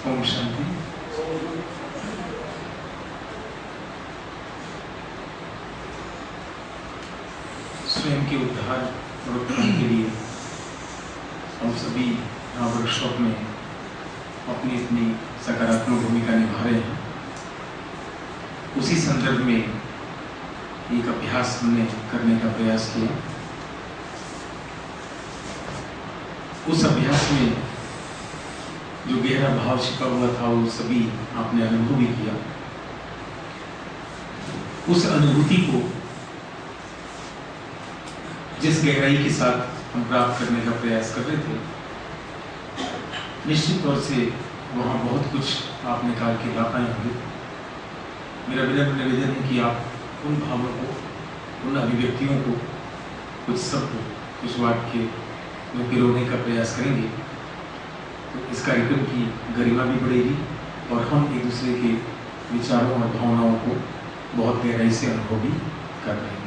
ओम शांति। स्वयं के उद्धार और उत्थान के लिए हम सभी यहाँ वर्कशॉप में अपनी अपनी सकारात्मक भूमिका निभा रहे हैं। उसी संदर्भ में एक अभ्यास हमने करने का प्रयास किया। उस अभ्यास में जो गहरा भाव छिपा हुआ था वो सभी आपने अनुभव भी किया। उस अनुभूति को जिस गहराई के साथ हम प्राप्त करने का प्रयास कर रहे थे, निश्चित तौर से वहाँ बहुत कुछ आप निकाल के ला पाए होंगे। मेरा विनम्र निवेदन है कि आप उन भावों को, उन अभिव्यक्तियों को कुछ शब्द, कुछ वाक्य में पिरोने का प्रयास करेंगे तो इस कार्यक्रम की गरिमा भी बढ़ेगी और हम एक दूसरे के विचारों और भावनाओं को बहुत गहराई से अनुभव भी कर रहे हैं।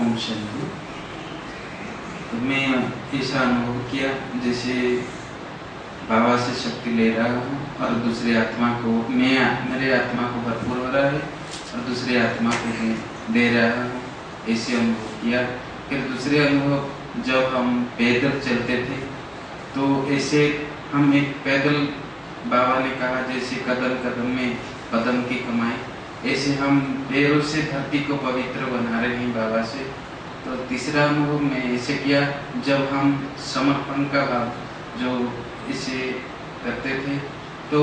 ओम शांति। तो मैं ऐसा अनुभव किया जैसे बाबा से शक्ति ले रहा हूँ और दूसरी आत्मा को, मेरे आत्मा को भरपूर हो रहा है और दूसरी आत्मा को दे रहा हूँ, ऐसे अनुभव किया। फिर दूसरे अनुभव जब हम पैदल चलते थे तो ऐसे हम एक पैदल, बाबा ने कहा जैसे कदम कदम में कदम की कमाई, ऐसे हम पैरों से धरती को पवित्र बना रहे हैं बाबा से। तो तीसरा अनुभव मैं ऐसे किया जब हम समर्पण का भाव जो इसे करते थे, तो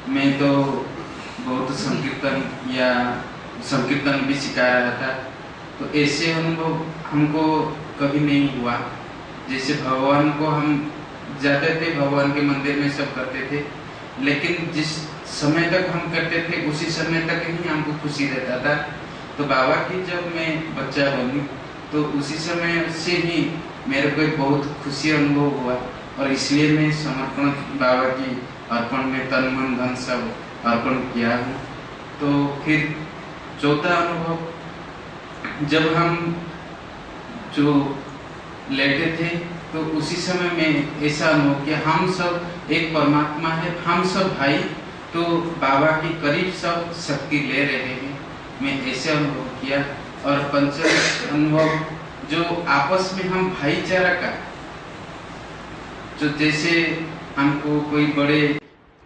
मैं तो बहुत संकीर्तन भी सिखा रहा था। तो ऐसे अनुभव हमको कभी नहीं हुआ। जैसे भगवान को हम जाते थे, भगवान के मंदिर में सब करते थे, लेकिन जिस समय तक हम करते थे उसी समय तक ही हमको खुशी रहता था। तो बाबा की जब मैं बच्चा बनी तो उसी समय से ही मेरे को बहुत खुशी अनुभव हुआ और इसलिए मैं समर्पण बाबा की अर्पण में तन मन धन सब अर्पण किया हूँ। तो फिर चौथा अनुभव जब हम जो लेटे थे तो उसी समय में ऐसा अनुभव किया हम सब एक परमात्मा है, हम सब भाई, तो बाबा की करीब सब शक्ति ले रहे हैं, मैं ऐसे अनुभव किया। और पंचम अनुभव जो आपस में हम भाईचारा का, जो जैसे हमको कोई बड़े,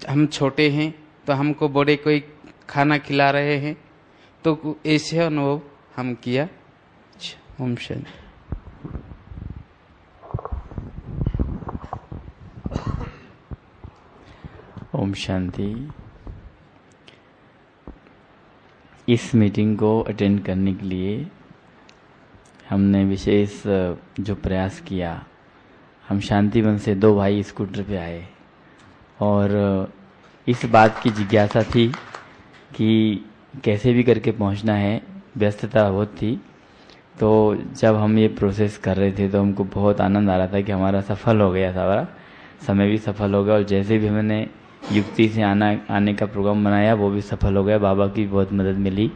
हम छोटे हैं तो हमको बड़े कोई खाना खिला रहे हैं, तो ऐसे अनुभव हम किया। ओम शांति। ओम शांति। इस मीटिंग को अटेंड करने के लिए हमने विशेष जो प्रयास किया, हम शांतिवन से 2 भाई स्कूटर पे आए और इस बात की जिज्ञासा थी कि कैसे भी करके पहुंचना है, व्यस्तता बहुत थी। तो जब हम ये प्रोसेस कर रहे थे तो हमको बहुत आनंद आ रहा था कि हमारा सफल हो गया, सारा समय भी सफल हो गया और जैसे भी हमने युक्ति से आने का प्रोग्राम बनाया वो भी सफल हो गया। बाबा की बहुत मदद मिली।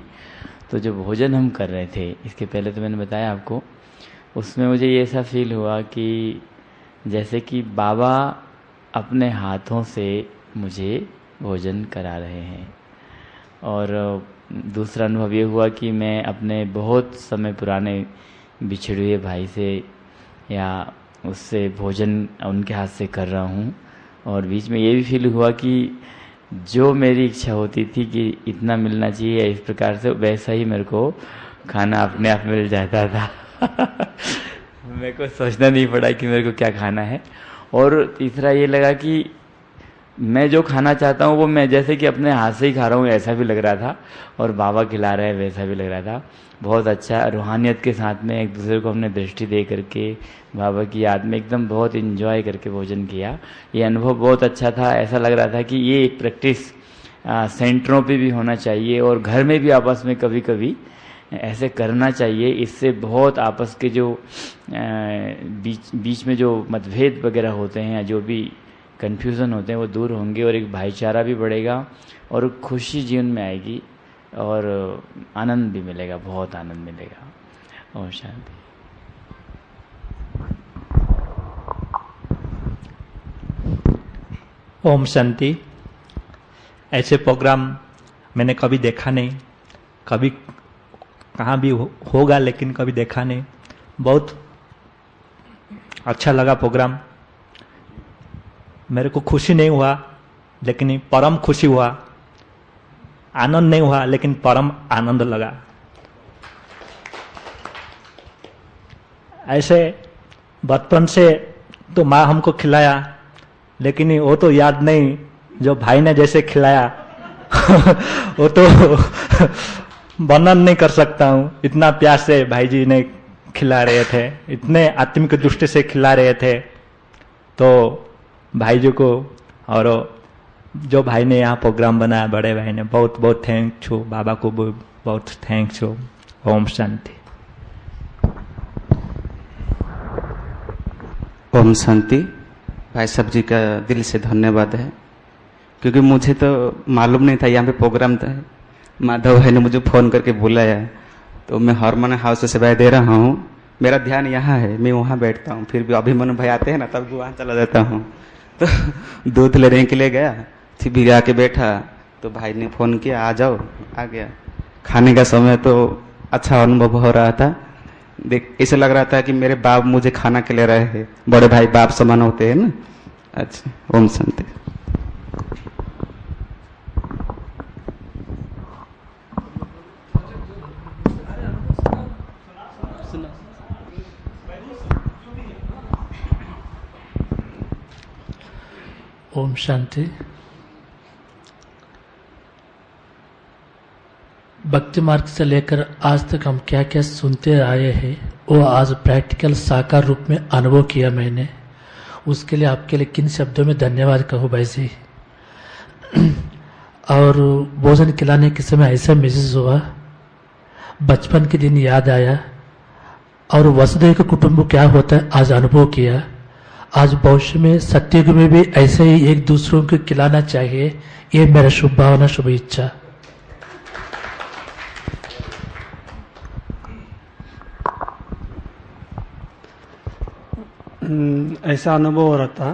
तो जो भोजन हम कर रहे थे, इसके पहले तो मैंने बताया आपको, उसमें मुझे ये ऐसा फील हुआ कि जैसे कि बाबा अपने हाथों से मुझे भोजन करा रहे हैं। और दूसरा अनुभव ये हुआ कि मैं अपने बहुत समय पुराने बिछड़े हुए भाई से या उससे भोजन उनके हाथ से कर रहा हूँ। और बीच में ये भी फील हुआ कि जो मेरी इच्छा होती थी कि इतना मिलना चाहिए इस प्रकार से, वैसा ही मेरे को खाना अपने आप मिल जाता था। मेरे को सोचना नहीं पड़ा कि मेरे को क्या खाना है। और तीसरा ये लगा कि मैं जो खाना चाहता हूँ वो मैं जैसे कि अपने हाथ से ही खा रहा हूँ, ऐसा भी लग रहा था, और बाबा खिला रहे हैं वैसा भी लग रहा था। बहुत अच्छा रूहानियत के साथ में एक दूसरे को हमने दृष्टि दे करके बाबा की याद में एकदम बहुत एंजॉय करके भोजन किया। ये अनुभव बहुत अच्छा था। ऐसा लग रहा था कि ये एक प्रैक्टिस सेंटरों पे भी होना चाहिए और घर में भी आपस में कभी कभी ऐसे करना चाहिए। इससे बहुत आपस के जो बीच में जो मतभेद वगैरह होते हैं या जो भी कन्फ्यूज़न होते हैं वो दूर होंगे और एक भाईचारा भी बढ़ेगा और खुशी जीवन में आएगी। और आनंद भी मिलेगा, बहुत आनंद मिलेगा। ओम शांति। ओम शांति। ऐसे प्रोग्राम मैंने कभी देखा नहीं, कभी कहाँ भी होगा लेकिन कभी देखा नहीं। बहुत अच्छा लगा प्रोग्राम। मेरे को खुशी नहीं हुआ लेकिन परम खुशी हुआ, आनंद नहीं हुआ लेकिन परम आनंद लगा। ऐसे बचपन से तो माँ हमको खिलाया, लेकिन वो तो याद नहीं जो भाई ने जैसे खिलाया वो तो वर्णन नहीं कर सकता हूँ। इतना प्यार से भाई जी ने खिला रहे थे, इतने आत्मिक दृष्टि से खिला रहे थे। तो भाई जी को और जो भाई ने यहाँ प्रोग्राम बनाया, बड़े भाई ने, बहुत बहुत थैंक्स छू। बाबा को बहुत थैंक्स छू। ओम शांति। ओम शांति। भाई साहब जी का दिल से धन्यवाद है, क्योंकि मुझे तो मालूम नहीं था यहाँ पे प्रोग्राम था। माधव भाई ने मुझे फ़ोन करके बुलाया, तो मैं हार्मोनियम हाउस से सेवाएं दे रहा हूँ। मेरा ध्यान यहाँ है, मैं वहाँ बैठता हूँ। फिर भी अभिमन्यु भाई आते हैं ना, तब भी वहाँ चला जाता हूँ। तो दूध लेने के लिए गया, फिर भी आके बैठा, तो भाई ने फ़ोन किया, आ जाओ। आ गया। खाने का समय तो अच्छा अनुभव हो रहा था। देख, ऐसा लग रहा था कि मेरे बाप मुझे खाना खिला रहे हैं। बड़े भाई बाप समान होते हैं ना। अच्छा, ओम शांति। ओम शांति। भक्ति मार्ग से लेकर आज तक हम क्या क्या सुनते आए हैं, वो आज प्रैक्टिकल साकार रूप में अनुभव किया मैंने। उसके लिए आपके लिए किन शब्दों में धन्यवाद कहूँ भाई जी। और भोजन खिलाने के समय ऐसा महसूस हुआ, बचपन के दिन याद आया, और वसुधैव का कुटुंब क्या होता है आज अनुभव किया। आज भविष्य में सत्युग में भी ऐसे ही एक दूसरों को खिलाना चाहिए, ये मेरा शुभ भावना, शुभ इच्छा। ऐसा अनुभव हो रहा था।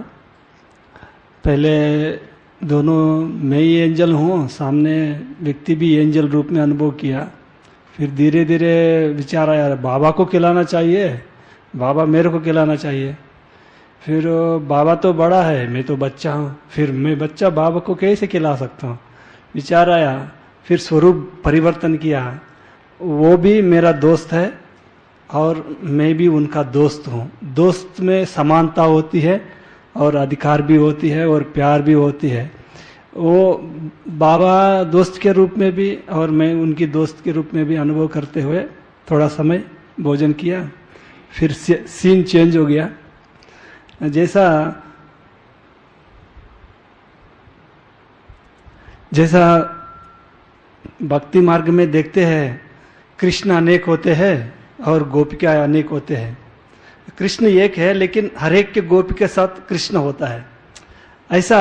पहले दोनों, मैं ही एंजल हूँ, सामने व्यक्ति भी एंजल रूप में अनुभव किया। फिर धीरे धीरे विचार आया, बाबा को खिलाना चाहिए, बाबा मेरे को खिलाना चाहिए। फिर बाबा तो बड़ा है, मैं तो बच्चा हूँ, फिर मैं बच्चा बाबा को कैसे खिला सकता हूँ। विचार आया, फिर स्वरूप परिवर्तन किया। वो भी मेरा दोस्त है और मैं भी उनका दोस्त हूँ। दोस्त में समानता होती है और अधिकार भी होती है और प्यार भी होती है। वो बाबा दोस्त के रूप में भी और मैं उनकी दोस्त के रूप में भी अनुभव करते हुए थोड़ा समय भोजन किया। फिर सीन चेंज हो गया। जैसा भक्ति मार्ग में देखते हैं, कृष्ण अनेक होते हैं और गोपिका अनेक होते हैं। कृष्ण एक है लेकिन हर एक के गोपी के साथ कृष्ण होता है, ऐसा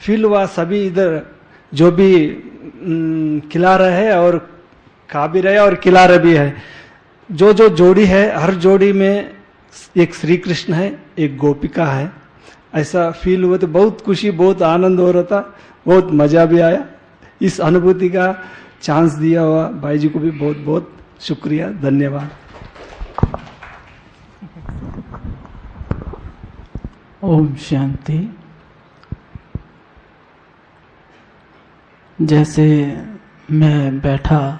फील हुआ। सभी इधर जो भी खिला रहे हैं और खा भी रहे और खिला रहे भी है। जो जो जोड़ी है, हर जोड़ी में एक श्री कृष्ण है, एक गोपिका है, ऐसा फील हुआ। तो बहुत खुशी, बहुत आनंद हो रहा था, बहुत मजा भी आया। इस अनुभूति का चांस दिया हुआ भाई जी को भी बहुत बहुत शुक्रिया, धन्यवाद। ओम शांति। जैसे मैं बैठा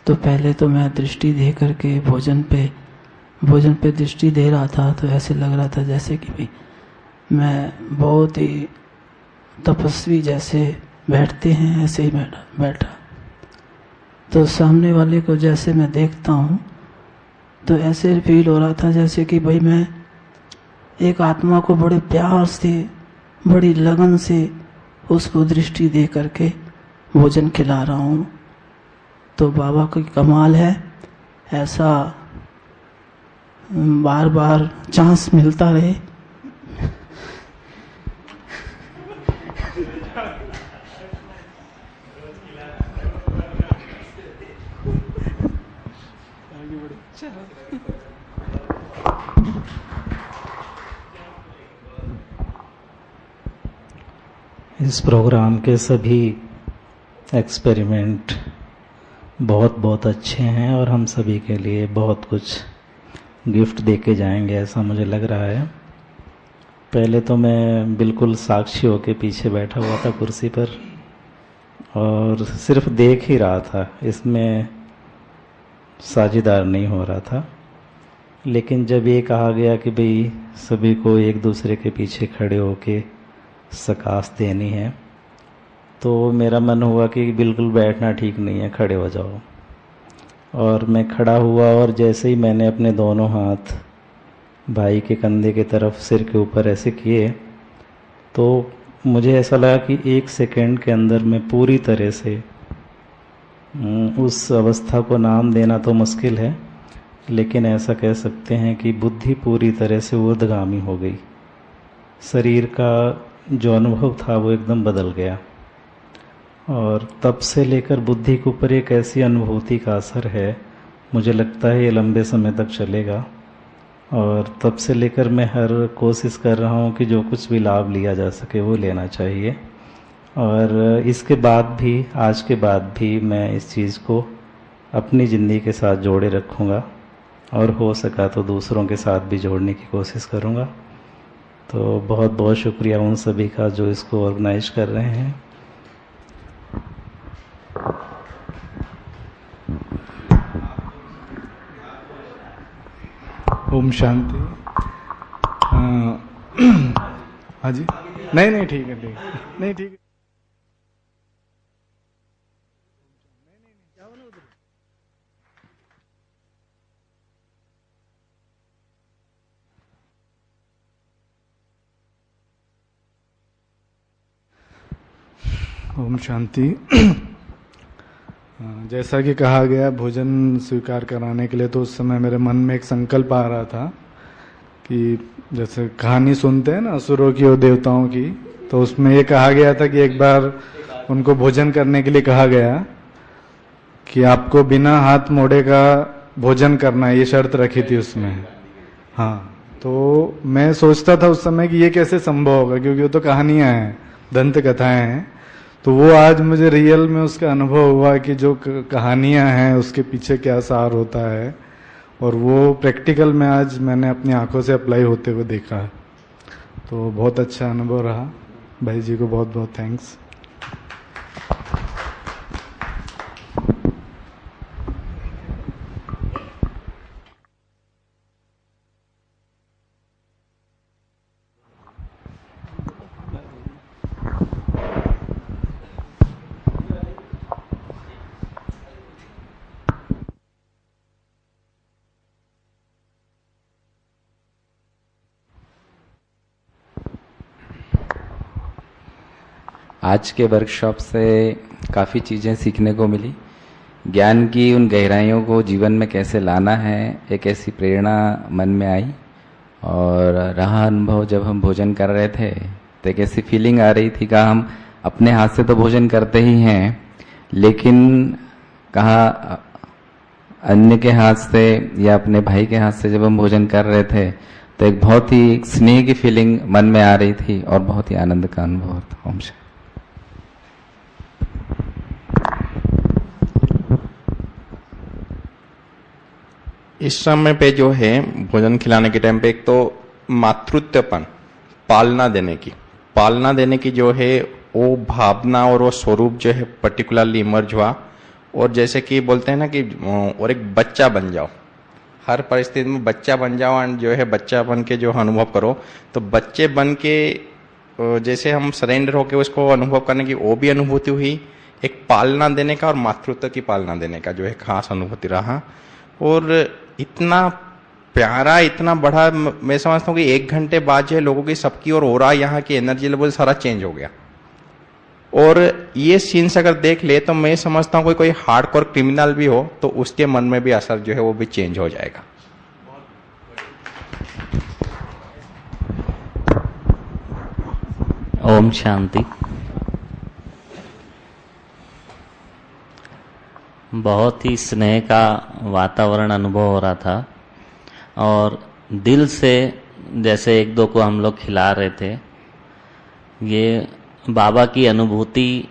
तो पहले तो मैं दृष्टि दे करके भोजन पे दृष्टि दे रहा था, तो ऐसे लग रहा था जैसे कि भाई मैं बहुत ही तपस्वी जैसे बैठते हैं ऐसे ही बैठा। तो सामने वाले को जैसे मैं देखता हूँ तो ऐसे फील हो रहा था जैसे कि भाई मैं एक आत्मा को बड़े प्यार से, बड़ी लगन से उसको दृष्टि दे करके भोजन खिला रहा हूँ। तो बाबा की कमाल है, ऐसा बार बार चांस मिलता रहे। इस प्रोग्राम के सभी एक्सपेरिमेंट बहुत बहुत अच्छे हैं और हम सभी के लिए बहुत कुछ गिफ्ट दे के जाएंगे, ऐसा मुझे लग रहा है। पहले तो मैं बिल्कुल साक्षी होकर पीछे बैठा हुआ था कुर्सी पर और सिर्फ देख ही रहा था, इसमें साझेदार नहीं हो रहा था। लेकिन जब ये कहा गया कि भाई सभी को एक दूसरे के पीछे खड़े होके सकाश देनी है, तो मेरा मन हुआ कि बिल्कुल बैठना ठीक नहीं है, खड़े हो जाओ। और मैं खड़ा हुआ और जैसे ही मैंने अपने दोनों हाथ भाई के कंधे की तरफ सिर के ऊपर ऐसे किए, तो मुझे ऐसा लगा कि 1 सेकंड के अंदर मैं पूरी तरह से उस अवस्था को नाम देना तो मुश्किल है, लेकिन ऐसा कह सकते हैं कि बुद्धि पूरी तरह से ऊर्ध्वगामी हो गई। शरीर का जो अनुभव था वो एकदम बदल गया और तब से लेकर बुद्धि के ऊपर एक ऐसी अनुभूति का असर है, मुझे लगता है ये लंबे समय तक चलेगा। और तब से लेकर मैं हर कोशिश कर रहा हूँ कि जो कुछ भी लाभ लिया जा सके वो लेना चाहिए। और इसके बाद भी, आज के बाद भी मैं इस चीज़ को अपनी ज़िंदगी के साथ जोड़े रखूँगा और हो सका तो दूसरों के साथ भी जोड़ने की कोशिश करूँगा। तो बहुत बहुत शुक्रिया उन सभी का जो इसको ऑर्गेनाइज कर रहे हैं। ओम शांति। हाँ जी, नहीं ठीक है, नहीं ठीक है। ओम शांति। जैसा कि कहा गया भोजन स्वीकार कराने के लिए, तो उस समय मेरे मन में एक संकल्प आ रहा था कि जैसे कहानी सुनते हैं ना असुरों की और देवताओं की, तो उसमें ये कहा गया था कि एक बार उनको भोजन करने के लिए कहा गया कि आपको बिना हाथ मोड़े का भोजन करना है, ये शर्त रखी थी उसमें। हाँ, तो मैं सोचता था उस समय कि ये कैसे संभव होगा, क्योंकि वो तो कहानियां हैं, दंत कथाएं हैं। तो वो आज मुझे रियल में उसका अनुभव हुआ कि जो कहानियां हैं उसके पीछे क्या सार होता है, और वो प्रैक्टिकल में आज मैंने अपनी आंखों से अप्लाई होते हुए देखा है। तो बहुत अच्छा अनुभव रहा। भाई जी को बहुत बहुत थैंक्स। आज के वर्कशॉप से काफ़ी चीज़ें सीखने को मिली। ज्ञान की उन गहराइयों को जीवन में कैसे लाना है, एक ऐसी प्रेरणा मन में आई। और रहा अनुभव जब हम भोजन कर रहे थे तो एक ऐसी फीलिंग आ रही थी, कहा हम अपने हाथ से तो भोजन करते ही हैं, लेकिन कहा अन्य के हाथ से या अपने भाई के हाथ से जब हम भोजन कर रहे थे तो एक बहुत ही स्नेह की फीलिंग मन में आ रही थी और बहुत ही आनंद का अनुभव था। ओम शांति। इस समय पे जो है भोजन खिलाने के टाइम पे एक तो मातृत्वपन, पालना देने की जो है वो भावना और वो स्वरूप जो है पर्टिकुलरली इमर्ज हुआ। और जैसे कि बोलते हैं ना कि और एक बच्चा बन जाओ, हर परिस्थिति में बच्चा बन जाओ एंड जो है बच्चा बन के जो अनुभव करो। तो बच्चे बन के जैसे हम सरेंडर होके उसको अनुभव करने की वो भी अनुभूति हुई, एक पालना देने का और मातृत्व की पालना देने का जो है खास अनुभूति रहा। और इतना प्यारा, इतना बड़ा, मैं समझता हूँ कि 1 घंटे बाद जो है लोगों की सबकी और हो रहा, यहाँ की एनर्जी लेवल सारा चेंज हो गया। और ये सीन्स अगर देख ले तो मैं समझता हूँ कोई हार्डकोर क्रिमिनल भी हो तो उसके मन में भी असर जो है वो भी चेंज हो जाएगा। ओम शांति। बहुत ही स्नेह का वातावरण अनुभव हो रहा था और दिल से जैसे एक दो को हम लोग खिला रहे थे। ये बाबा की अनुभूति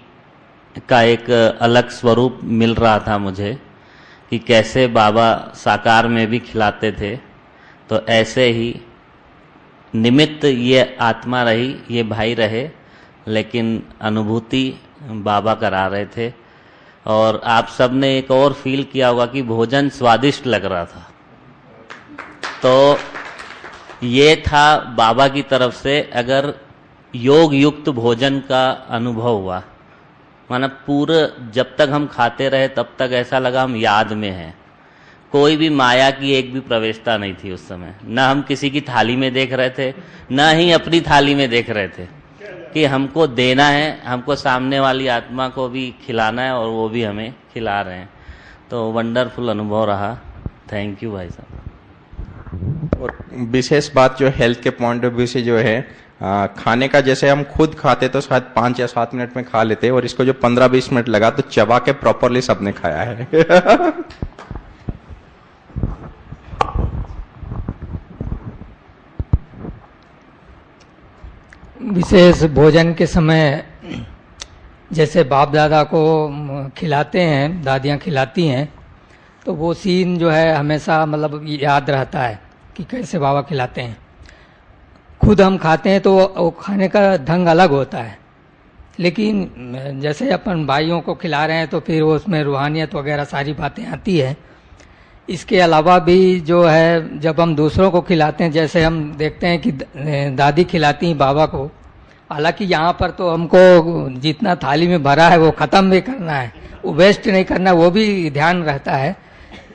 का एक अलग स्वरूप मिल रहा था मुझे कि कैसे बाबा साकार में भी खिलाते थे, तो ऐसे ही निमित्त ये आत्मा रही, ये भाई रहे, लेकिन अनुभूति बाबा करा रहे थे। और आप सब ने एक और फील किया होगा कि भोजन स्वादिष्ट लग रहा था, तो ये था बाबा की तरफ से अगर योग युक्त भोजन का अनुभव हुआ, माना पूरे जब तक हम खाते रहे तब तक ऐसा लगा हम याद में हैं। कोई भी माया की एक भी प्रवेशता नहीं थी उस समय, न हम किसी की थाली में देख रहे थे, न ही अपनी थाली में देख रहे थे कि हमको देना है, हमको सामने वाली आत्मा को भी खिलाना है और वो भी हमें खिला रहे हैं। तो वंडरफुल अनुभव रहा। थैंक यू भाई साहब। और विशेष बात जो हेल्थ के पॉइंट ऑफ व्यू से जो है खाने का, जैसे हम खुद खाते तो शायद 5 या 7 मिनट में खा लेते, और इसको जो 15-20 मिनट लगा तो चबा के प्रॉपरली सबने खाया है। विशेष भोजन के समय जैसे बाप दादा को खिलाते हैं, दादियाँ खिलाती हैं, तो वो सीन जो है हमेशा मतलब याद रहता है कि कैसे बाबा खिलाते हैं। खुद हम खाते हैं तो वो खाने का ढंग अलग होता है, लेकिन जैसे अपन भाइयों को खिला रहे हैं तो फिर वो उसमें रूहानियत वगैरह सारी बातें आती है। इसके अलावा भी जो है जब हम दूसरों को खिलाते हैं, जैसे हम देखते हैं कि दादी खिलाती हैं बाबा को, हालांकि यहाँ पर तो हमको जितना थाली में भरा है वो ख़त्म भी करना है, वो वेस्ट नहीं करना, वो भी ध्यान रहता है।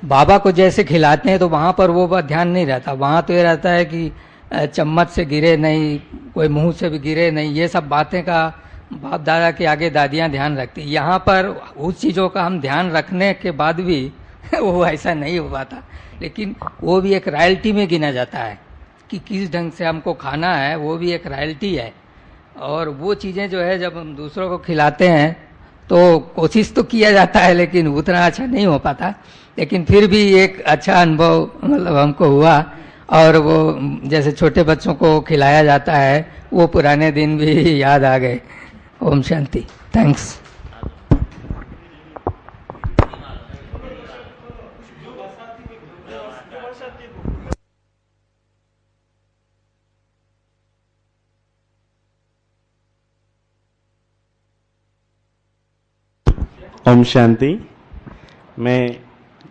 बाबा को जैसे खिलाते हैं तो वहाँ पर वो ध्यान नहीं रहता, वहाँ तो ये रहता है कि चम्मच से गिरे नहीं, कोई मुंह से भी गिरे नहीं, ये सब बातें का बाप दादा के आगे दादियाँ ध्यान रखती। यहाँ पर उस चीज़ों का हम ध्यान रखने के बाद भी वो ऐसा नहीं हो पाता, लेकिन वो भी एक रॉयल्टी में गिना जाता है कि किस ढंग से हमको खाना है, वो भी एक रॉयल्टी है। और वो चीज़ें जो है जब हम दूसरों को खिलाते हैं तो कोशिश तो किया जाता है, लेकिन उतना अच्छा नहीं हो पाता, लेकिन फिर भी एक अच्छा अनुभव मतलब हमको हुआ। और वो जैसे छोटे बच्चों को खिलाया जाता है, वो पुराने दिन भी याद आ गए। ओम शांति। थैंक्स। ओम शांति। मैं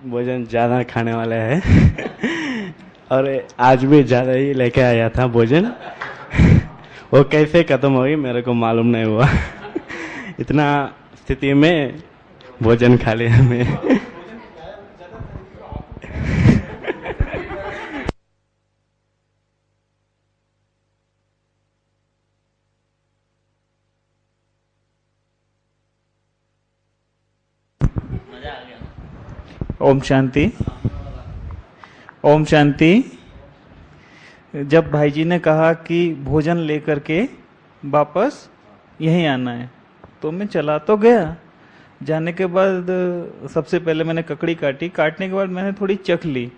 भोजन ज़्यादा खाने वाला है और आज भी ज़्यादा ही लेके आया था भोजन। वो कैसे ख़त्म हो गई मेरे को मालूम नहीं हुआ। इतना स्थिति में भोजन खा लिया मैं। ओम शांति। ओम शांति। जब भाई जी ने कहा कि भोजन लेकर के वापस यहीं आना है, तो मैं चला तो गया। जाने के बाद सबसे पहले मैंने ककड़ी काटी, काटने के बाद मैंने थोड़ी चख ली,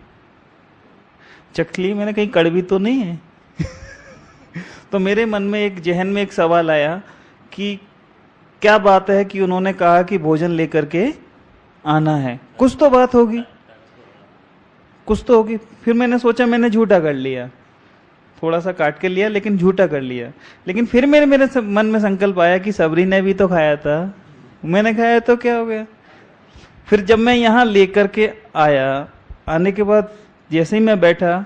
मैंने कहीं कड़वी तो नहीं है। तो मेरे मन में एक जहन में एक सवाल आया कि क्या बात है कि उन्होंने कहा कि भोजन लेकर के आना है, कुछ तो बात होगी, कुछ तो होगी। फिर मैंने सोचा मैंने झूठा कर लिया, थोड़ा सा काट के लिया लेकिन झूठा कर लिया। लेकिन फिर मेरे मन में संकल्प आया कि सबरी ने भी तो खाया था, मैंने खाया तो क्या हो गया। फिर जब मैं यहाँ लेकर के आया, आने के बाद जैसे ही मैं बैठा,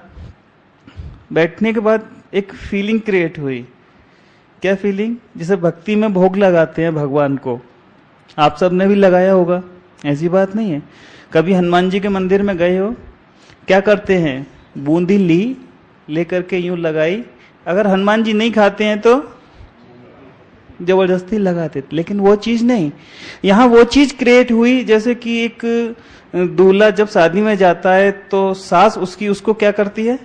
बैठने के बाद एक फीलिंग क्रिएट हुई। क्या फीलिंग? जैसे भक्ति में भोग लगाते हैं भगवान को, आप सब ने भी लगाया होगा, ऐसी बात नहीं है। कभी हनुमान जी के मंदिर में गए हो, क्या करते हैं? बूंदी ली, लेकर के यूं लगाई, अगर हनुमान जी नहीं खाते हैं तो जबरदस्ती लगाते, लेकिन वो चीज नहीं। यहाँ वो चीज क्रिएट हुई जैसे कि एक दूल्हा जब शादी में जाता है तो सास उसको क्या करती है?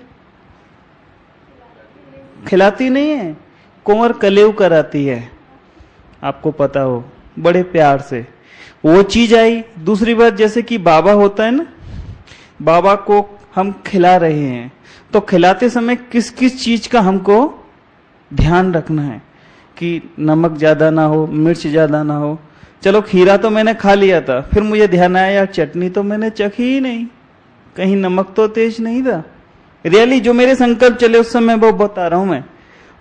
खिलाती नहीं है, कुंवर कलेव कराती है, आपको पता हो, बड़े प्यार से। वो चीज आई। दूसरी बात, जैसे कि बाबा होता है ना, बाबा को हम खिला रहे हैं तो खिलाते समय किस किस चीज का हमको ध्यान रखना है कि नमक ज्यादा ना हो, मिर्च ज्यादा ना हो। चलो खीरा तो मैंने खा लिया था, फिर मुझे ध्यान आया यार चटनी तो मैंने चखी ही नहीं, कहीं नमक तो तेज नहीं था। रियली जो मेरे संकल्प चले उस समय वो बता रहा हूं मैं।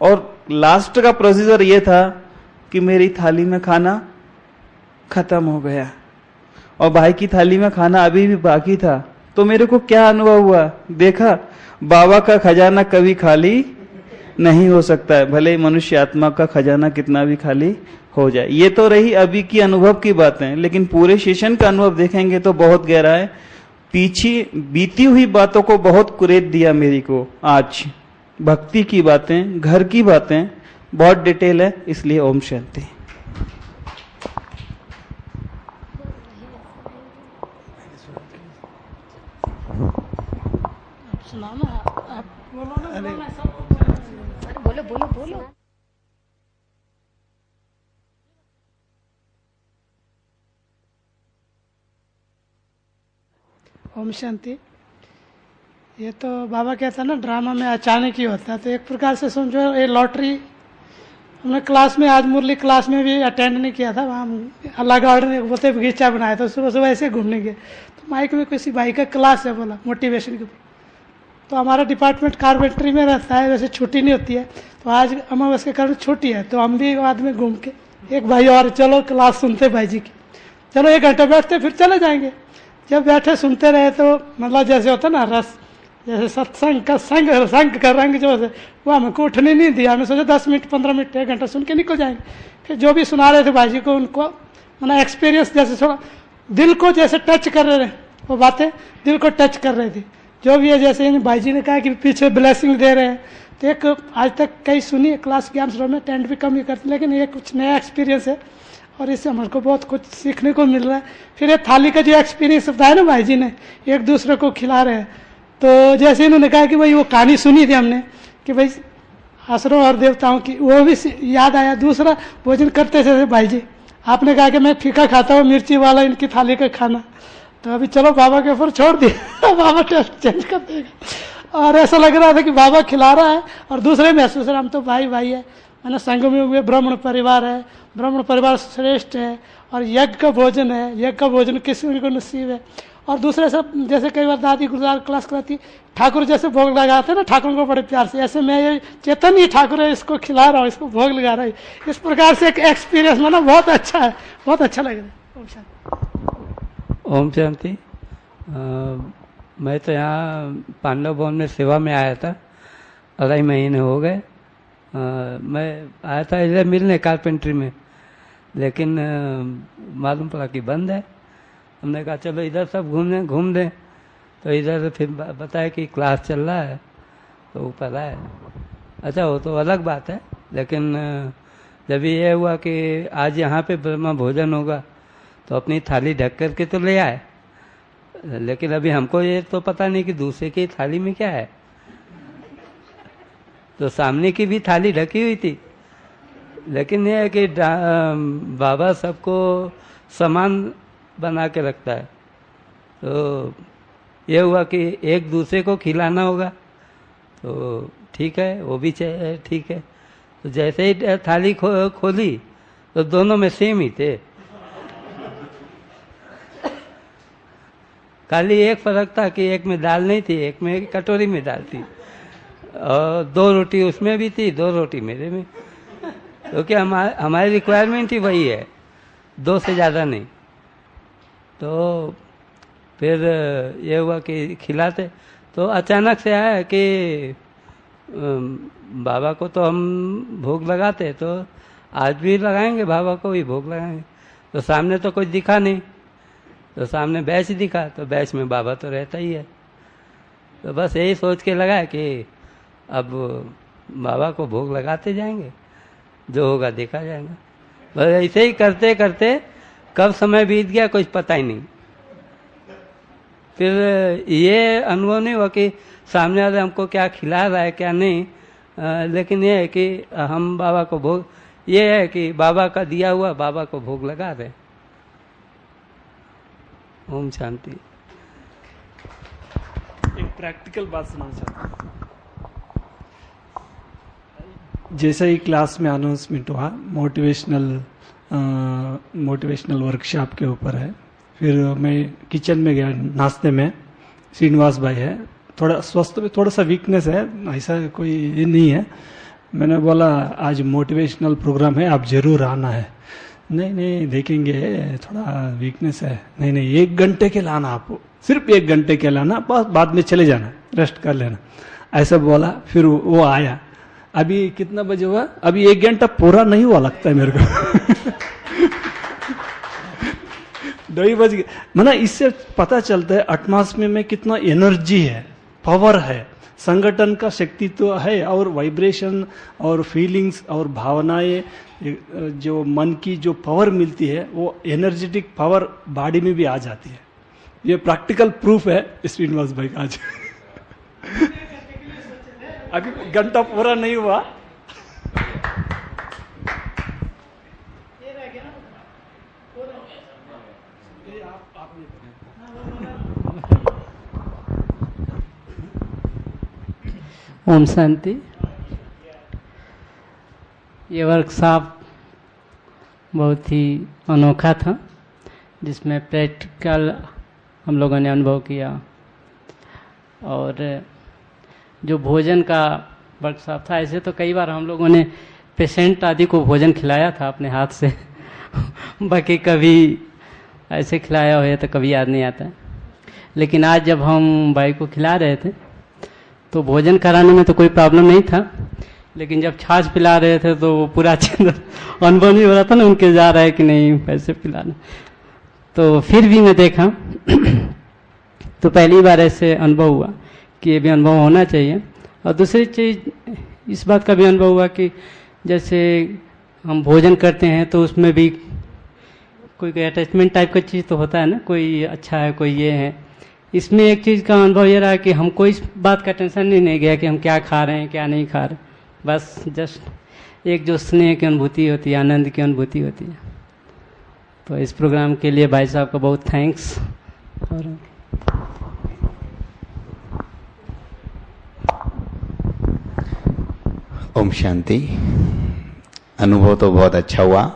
और लास्ट का प्रोसीजर ये था कि मेरी थाली में खाना खत्म हो गया और भाई की थाली में खाना अभी भी बाकी था। तो मेरे को क्या अनुभव हुआ, देखा बाबा का खजाना कभी खाली नहीं हो सकता है, भले मनुष्य आत्मा का खजाना कितना भी खाली हो जाए। ये तो रही अभी की अनुभव की बातें, लेकिन पूरे सेशन का अनुभव देखेंगे तो बहुत गहरा है। पीछे बीती हुई बातों को बहुत कुरेद दिया मेरी को। आज भक्ति की बातें, घर की बातें बहुत डिटेल है, इसलिए ओम शांति। बोलो बोलो बोलो। ओम शांति। ये तो बाबा कहता ना ड्रामा में अचानक ही होता है, तो एक प्रकार से समझो ये लॉटरी। हमने क्लास में आज मुरली क्लास में भी अटेंड नहीं किया था, वहाँ अल्लाह गार्डन एक बोलते बगीचा बनाया था, सुबह सुबह ऐसे घूमने गए तो माइक में किसी भाई का क्लास है, बोला मोटिवेशन के ऊपर। तो हमारा डिपार्टमेंट कारपेंट्री में रहता है, वैसे छुट्टी नहीं होती है, तो आज अमावस के कारण छुट्टी है, तो हम भी बाद में घूम के एक भाई और चलो क्लास सुनते भाई जी की, चलो 1 घंटा बैठते फिर चले जाएंगे। जब बैठे सुनते रहे तो मतलब जैसे होता ना रस, जैसे सत्संग का संग का रंग जो है वो हमको उठने नहीं दिया। हमें सोचा 10 मिनट 15 मिनट 1 घंटा सुन के निकल जाएंगे। फिर जो भी सुना रहे थे भाई जी को, उनको मतलब एक्सपीरियंस जैसे थोड़ा दिल को जैसे टच कर रहे थे, वो बातें दिल को टच कर रही थी। जो भी है जैसे भाई जी ने कहा कि पीछे ब्लेसिंग दे रहे हैं, तो एक आज तक कई सुनी है क्लास ज्ञान सरोवर में, टेंट भी कम ही करते, लेकिन ये कुछ नया एक्सपीरियंस है और इससे हमको बहुत कुछ सीखने को मिल रहा है। फिर ये थाली का जो एक्सपीरियंस बताया ना भाई जी ने, एक दूसरे को खिला रहे हैं, तो जैसे इन्होंने कहा कि भाई वो कहानी सुनी थी हमने कि भाई असुरों और देवताओं की, वो भी याद आया। दूसरा भोजन करते थे भाई जी, आपने कहा कि मैं फीका खाता हूँ मिर्ची वाला इनकी थाली का खाना, तो अभी चलो बाबा के ऊपर छोड़ दिया बाबा टेस्ट चेंज कर देगा। और ऐसा लग रहा था कि बाबा खिला रहा है और दूसरे महसूस है हम तो भाई भाई है, मैंने संघ में हुए ब्राह्मण परिवार है, ब्राह्मण परिवार श्रेष्ठ है और यज्ञ का भोजन है, यज्ञ का भोजन किसी को नसीब है। और दूसरे सब जैसे कई बार दादी गुरुद्वारा क्लास कराती, ठाकुर जैसे भोग लगाते हैं ना ठाकुर को बड़े प्यार से, ऐसे मैं ये चेतन ही ठाकुर है, इसको खिला रहा हूँ, इसको भोग लगा रहा है। इस प्रकार से एक एक्सपीरियंस माना बहुत अच्छा है, बहुत अच्छा लग रहा है। ओम शांति। मैं तो यहाँ पांडव भवन में सेवा में आया था, 2.5 महीने हो गए। मैं आया था इधर मिलने कारपेंट्री में, लेकिन मालूम पड़ा कि बंद है। हमने कहा चलो इधर सब घूम दें, तो इधर फिर बताया कि क्लास चल रहा है, तो ऊपर आए। अच्छा वो तो अलग बात है, लेकिन जब ये हुआ कि आज यहाँ पे ब्रह्मा भोजन होगा तो अपनी थाली ढक करके तो ले आए, लेकिन अभी हमको ये तो पता नहीं कि दूसरे की थाली में क्या है। तो सामने की भी थाली ढकी हुई थी, लेकिन ये है कि बाबा सबको समान बना के रखता है। तो ये हुआ कि एक दूसरे को खिलाना होगा, तो ठीक है, वो भी ठीक है। तो जैसे ही थाली खोली तो दोनों में सेम ही थे, खाली एक फर्क था कि एक में दाल नहीं थी, एक में कटोरी में दाल थी, और 2 रोटी उसमें भी थी, 2 रोटी मेरे में, क्योंकि हमारी रिक्वायरमेंट ही वही है, 2 से ज़्यादा नहीं। तो फिर ये हुआ कि खिलाते, तो अचानक से आया कि बाबा को तो हम भोग लगाते, तो आज भी लगाएंगे, बाबा को भी भोग लगाएंगे। तो सामने तो कुछ दिखा नहीं, तो सामने बैच दिखा, तो बैच में बाबा तो रहता ही है। तो बस यही सोच के लगाया कि अब बाबा को भोग लगाते जाएंगे, जो होगा देखा जाएगा। बस ऐसे ही करते करते कब समय बीत गया कुछ पता ही नहीं। फिर ये अनुभव नहीं हुआ कि सामने वाले हमको क्या खिला रहा है क्या नहीं, लेकिन ये है कि हम बाबा को भोग, ये है कि बाबा का दिया हुआ बाबा को भोग लगा रहे। ओम शांति। एक प्रैक्टिकल बात सुनाना चाहता हूँ। जैसे ही क्लास में अनाउंसमेंट हुआ मोटिवेशनल वर्कशॉप के ऊपर है, फिर मैं किचन में गया नाश्ते में। श्रीनिवास भाई है, थोड़ा स्वस्थ में थोड़ा सा वीकनेस है, ऐसा कोई ये नहीं है। मैंने बोला आज मोटिवेशनल प्रोग्राम है, आप जरूर आना है। नहीं नहीं देखेंगे, थोड़ा वीकनेस है। नहीं नहीं 1 घंटे के लाना, आपको सिर्फ 1 घंटे के लाना, बस बाद में चले जाना, रेस्ट कर लेना, ऐसा बोला। फिर वो आया। अभी कितना बजे हुआ? अभी 1 घंटा पूरा नहीं हुआ लगता है मेरे को। 2 बज गए। मतलब इससे पता चलता है एटमॉस्फेयर में कितना एनर्जी है, पावर है, संगठन का शक्ति तो है, और वाइब्रेशन और फीलिंग्स और भावनाएं, जो मन की जो पावर मिलती है वो एनर्जेटिक पावर बॉडी में भी आ जाती है। ये प्रैक्टिकल प्रूफ है श्रीनिवास भाई का आज। अभी घंटा पूरा नहीं हुआ। ओम शांति। ये वर्कशॉप बहुत ही अनोखा था, जिसमें प्रैक्टिकल हम लोगों ने अनुभव किया। और जो भोजन का वर्कशॉप था, ऐसे तो कई बार हम लोगों ने पेशेंट आदि को भोजन खिलाया था अपने हाथ से। बाकी कभी ऐसे खिलाया हो तो कभी याद नहीं आता है। लेकिन आज जब हम भाई को खिला रहे थे तो भोजन कराने में तो कोई प्रॉब्लम नहीं था, लेकिन जब छाछ पिला रहे थे तो वो पूरा अच्छे अनुभव नहीं हो रहा था ना, उनके जा रहा है कि नहीं पैसे पिलाना। तो फिर भी मैं देखा तो पहली बार ऐसे अनुभव हुआ कि ये भी अनुभव होना चाहिए। और दूसरी चीज़ इस बात का भी अनुभव हुआ कि जैसे हम भोजन करते हैं तो उसमें भी कोई अटैचमेंट टाइप का चीज़ तो होता है ना, कोई अच्छा है कोई ये है। इसमें एक चीज़ का अनुभव ये रहा कि हमको इस बात का टेंशन ही नहीं गया कि हम क्या खा रहे हैं क्या नहीं खा रहे, बस जस्ट एक जो स्नेह की अनुभूति होती है, आनंद की अनुभूति होती है। तो इस प्रोग्राम के लिए भाई साहब का बहुत थैंक्स। और ओम शांति। अनुभव तो बहुत अच्छा हुआ,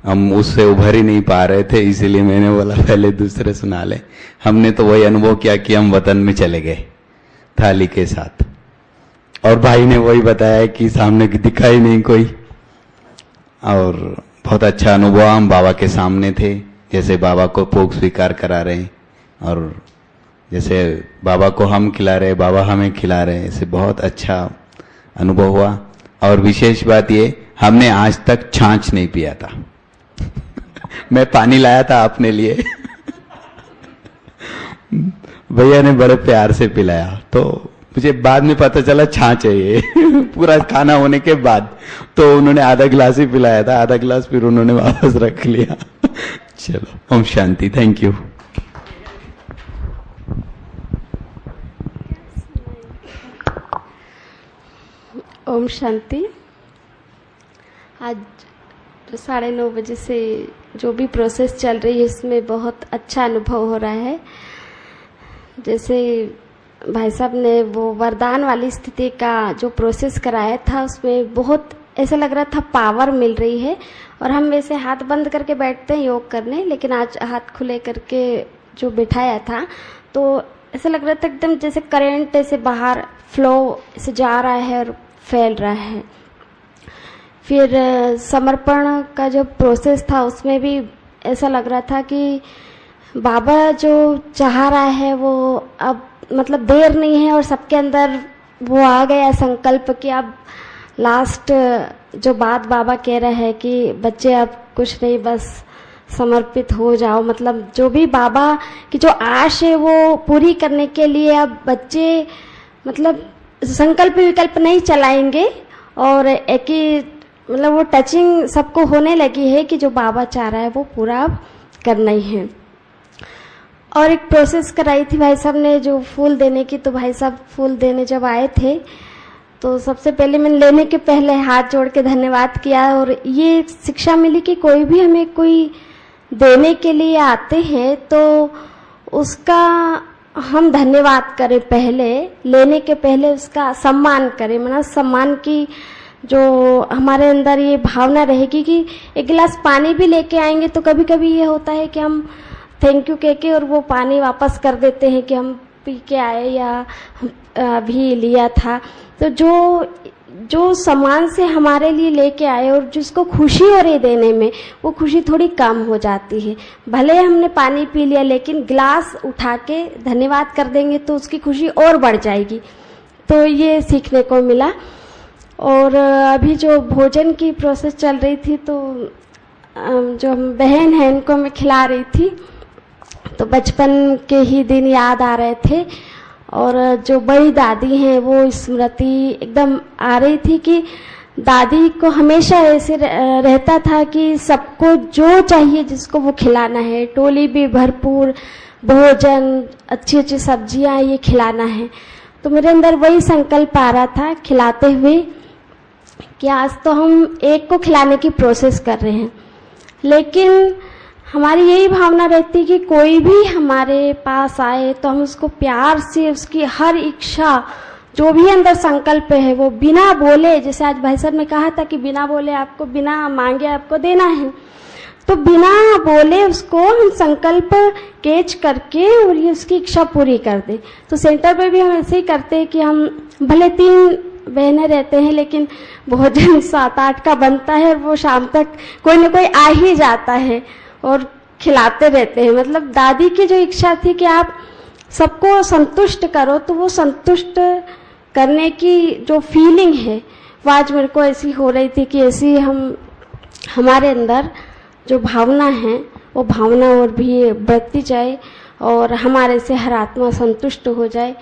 हम उससे उभर ही नहीं पा रहे थे, इसीलिए मैंने बोला पहले दूसरे सुना ले। हमने तो वही अनुभव किया कि हम वतन में चले गए थाली के साथ, और भाई ने वही बताया कि सामने दिखा ही नहीं कोई। और बहुत अच्छा अनुभव, हम बाबा के सामने थे, जैसे बाबा को भोग स्वीकार करा रहे हैं, और जैसे बाबा को हम खिला रहे, बाबा हमें खिला रहे, ऐसे बहुत अच्छा अनुभव हुआ। और विशेष बात ये, हमने आज तक छाछ नहीं पिया था। मैं पानी लाया था अपने लिए, भैया ने बड़े प्यार से पिलाया, तो मुझे बाद में पता चला छाछ है ये। पूरा खाना होने के बाद तो उन्होंने आधा गिलास ही पिलाया था, आधा गिलास फिर उन्होंने वापस रख लिया। चलो, ओम शांति। Thank you. ओम शांति। आज 9:30 बजे से जो भी प्रोसेस चल रही है इसमें बहुत अच्छा अनुभव हो रहा है। जैसे भाई साहब ने वो वरदान वाली स्थिति का जो प्रोसेस कराया था, उसमें बहुत ऐसा लग रहा था पावर मिल रही है। और हम वैसे हाथ बंद करके बैठते हैं योग करने, लेकिन आज हाथ खुले करके जो बिठाया था तो ऐसा लग रहा था एकदम जैसे करंट ऐसे बाहर फ्लो से जा रहा है और फैल रहा है। फिर समर्पण का जो प्रोसेस था उसमें भी ऐसा लग रहा था कि बाबा जो चाह रहा है वो अब मतलब देर नहीं है, और सबके अंदर वो आ गया संकल्प कि अब लास्ट जो बात बाबा कह रहे हैं कि बच्चे अब कुछ नहीं, बस समर्पित हो जाओ। मतलब जो भी बाबा की जो आश है वो पूरी करने के लिए अब बच्चे मतलब संकल्प विकल्प नहीं चलाएंगे, और एक ही मतलब वो टचिंग सबको होने लगी है कि जो बाबा चाह रहा है वो पूरा करना ही है। और एक प्रोसेस कराई थी भाई साहब ने जो फूल देने की, तो भाई साहब फूल देने जब आए थे तो सबसे पहले मैंने लेने के पहले हाथ जोड़ के धन्यवाद किया। और ये शिक्षा मिली कि कोई भी हमें कोई देने के लिए आते हैं तो उसका हम धन्यवाद करें, पहले लेने के पहले उसका सम्मान करें। मतलब सम्मान की जो हमारे अंदर ये भावना रहेगी कि एक गिलास पानी भी लेके आएंगे तो कभी कभी ये होता है कि हम थैंक यू कह के और वो पानी वापस कर देते हैं कि हम पी के आए या अभी लिया था। तो जो सामान से हमारे लिए लेके आए और जिसको खुशी हो रही देने में, वो खुशी थोड़ी कम हो जाती है। भले हमने पानी पी लिया लेकिन गिलास उठा के धन्यवाद कर देंगे तो उसकी खुशी और बढ़ जाएगी। तो ये सीखने को मिला। और अभी जो भोजन की प्रोसेस चल रही थी तो जो बहन है इनको मैं खिला रही थी तो बचपन के ही दिन याद आ रहे थे। और जो बड़ी दादी हैं वो स्मृति एकदम आ रही थी कि दादी को हमेशा ऐसे रहता था कि सबको जो चाहिए जिसको वो खिलाना है, टोली भी भरपूर, भोजन, अच्छी अच्छी सब्जियां ये खिलाना है। तो मेरे अंदर वही संकल्प आ रहा था खिलाते हुए कि आज तो हम एक को खिलाने की प्रोसेस कर रहे हैं, लेकिन हमारी यही भावना रहती है कि कोई भी हमारे पास आए तो हम उसको प्यार से उसकी हर इच्छा जो भी अंदर संकल्प है वो बिना बोले, जैसे आज भाई साहब ने कहा था कि बिना बोले आपको, बिना मांगे आपको देना है, तो बिना बोले उसको हम संकल्प कैच करके और ये उसकी इच्छा पूरी कर दे। तो सेंटर पे भी हम ऐसे ही करते हैं कि हम भले 3 बहनें रहते हैं लेकिन भोजन 7-8 का बनता है और वो शाम तक कोई ना कोई आ ही जाता है और खिलाते रहते हैं। मतलब दादी की जो इच्छा थी कि आप सबको संतुष्ट करो, तो वो संतुष्ट करने की जो फीलिंग है वो आज मेरे को ऐसी हो रही थी कि ऐसी हमारे अंदर जो भावना है वो भावना और भी बढ़ती जाए और हमारे से हर आत्मा संतुष्ट हो जाए।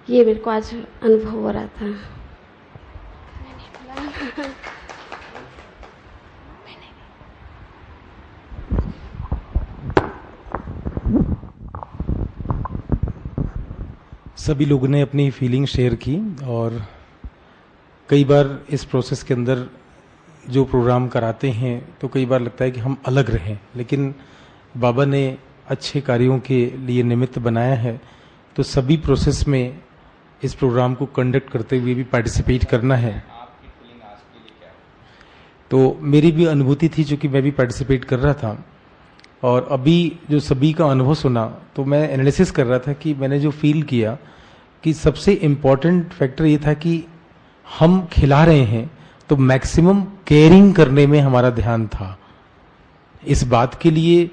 ये मेरे को आज अनुभव हो रहा था। सभी लोगों ने अपनी फीलिंग शेयर की और कई बार इस प्रोसेस के अंदर जो प्रोग्राम कराते हैं तो कई बार लगता है कि हम अलग रहें, लेकिन बाबा ने अच्छे कार्यों के लिए निमित्त बनाया है तो सभी प्रोसेस में इस प्रोग्राम को कंडक्ट करते हुए भी पार्टिसिपेट करना है। तो मेरी भी अनुभूति थी चूंकि मैं भी पार्टिसिपेट कर रहा था और अभी जो सभी का अनुभव सुना तो मैं एनालिसिस कर रहा था कि मैंने जो फील किया कि सबसे इम्पॉर्टेंट फैक्टर ये था कि हम खिला रहे हैं तो मैक्सिमम केयरिंग करने में हमारा ध्यान था। इस बात के लिए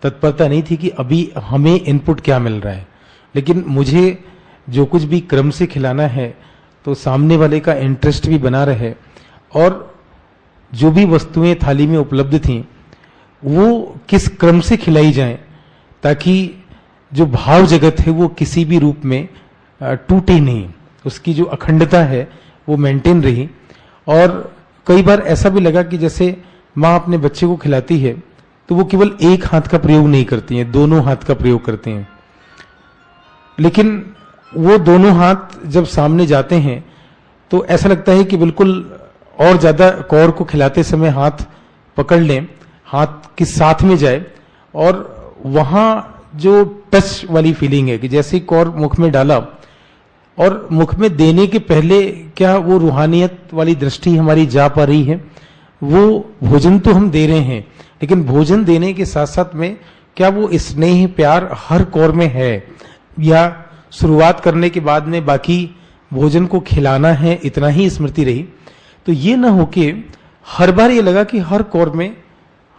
तत्परता नहीं थी कि अभी हमें इनपुट क्या मिल रहा है, लेकिन मुझे जो कुछ भी क्रम से खिलाना है तो सामने वाले का इंटरेस्ट भी बना रहे और जो भी वस्तुएं थाली में उपलब्ध थीं वो किस क्रम से खिलाई जाएं ताकि जो भाव जगत है वो किसी भी रूप में टूटे नहीं, उसकी जो अखंडता है वो मेंटेन रही। और कई बार ऐसा भी लगा कि जैसे माँ अपने बच्चे को खिलाती है तो वो केवल एक हाथ का प्रयोग नहीं करती हैं, दोनों हाथ का प्रयोग करते हैं, लेकिन वो दोनों हाथ जब सामने जाते हैं तो ऐसा लगता है कि बिल्कुल और ज्यादा कौर को खिलाते समय हाथ पकड़ लें, हाथ के साथ में जाए और वहां जो टच वाली फीलिंग है कि जैसे ही कौर मुख में डाला और मुख में देने के पहले क्या वो रूहानियत वाली दृष्टि हमारी जा पा रही है। वो भोजन तो हम दे रहे हैं लेकिन भोजन देने के साथ साथ में क्या वो स्नेह प्यार हर कौर में है, या शुरुआत करने के बाद में बाकी भोजन को खिलाना है, इतना ही स्मृति रही। तो ये ना हो कि हर बार ये लगा कि हर कौर में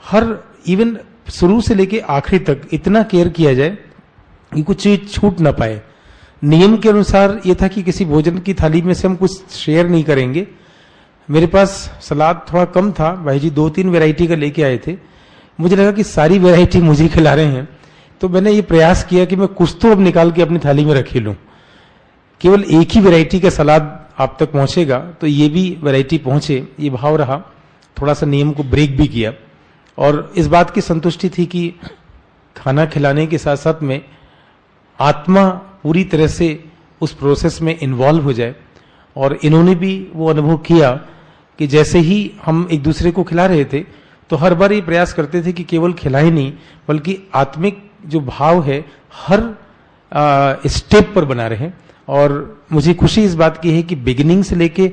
हर इवन शुरू से लेके आखिरी तक इतना केयर किया जाए कि कुछ चीज छूट ना पाए। नियम के अनुसार ये था कि किसी भोजन की थाली में से हम कुछ शेयर नहीं करेंगे। मेरे पास सलाद थोड़ा कम था, भाई जी 2-3 वैरायटी का लेके आए थे, मुझे लगा कि सारी वैरायटी मुझे खिला रहे हैं तो मैंने ये प्रयास किया कि मैं कुछ तो अब निकाल के अपनी थाली में रख लूं। केवल एक ही वैरायटी का सलाद आप तक पहुंचेगा तो ये भी वैरायटी पहुंचे, ये भाव रहा। थोड़ा सा नियम को ब्रेक भी किया और इस बात की संतुष्टि थी कि खाना खिलाने के साथ साथ में आत्मा पूरी तरह से उस प्रोसेस में इन्वॉल्व हो जाए। और इन्होंने भी वो अनुभव किया कि जैसे ही हम एक दूसरे को खिला रहे थे तो हर बार ये प्रयास करते थे कि केवल खिलाए नहीं बल्कि आत्मिक जो भाव है हर स्टेप पर बना रहे। और मुझे खुशी इस बात की है कि बिगिनिंग से लेके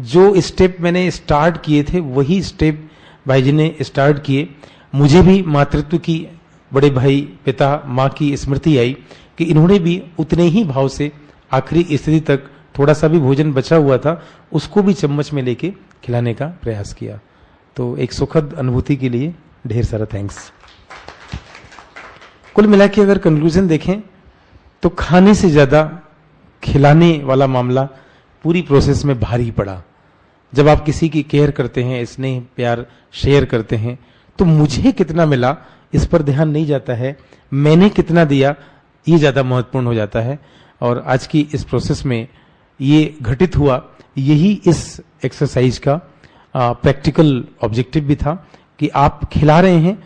जो स्टेप मैंने स्टार्ट किए थे वही स्टेप भाई जी ने स्टार्ट किए। मुझे भी मातृत्व की, बड़े भाई, पिता, माँ की स्मृति आई कि इन्होंने भी उतने ही भाव से आखिरी स्थिति तक थोड़ा सा भी भोजन बचा हुआ था उसको भी चम्मच में लेके खिलाने का प्रयास किया। तो एक सुखद अनुभूति के लिए ढेर सारा थैंक्स। कुल मिला के अगर कंक्लूजन देखें तो खाने से ज्यादा खिलाने वाला मामला पूरी प्रोसेस में भारी पड़ा। जब आप किसी की केयर करते हैं, स्नेह प्यार शेयर करते हैं, तो मुझे कितना मिला इस पर ध्यान नहीं जाता है, मैंने कितना दिया ये ज्यादा महत्वपूर्ण हो जाता है। और आज की इस प्रोसेस में ये घटित हुआ, यही इस एक्सरसाइज का प्रैक्टिकल ऑब्जेक्टिव भी था कि आप खिला रहे हैं,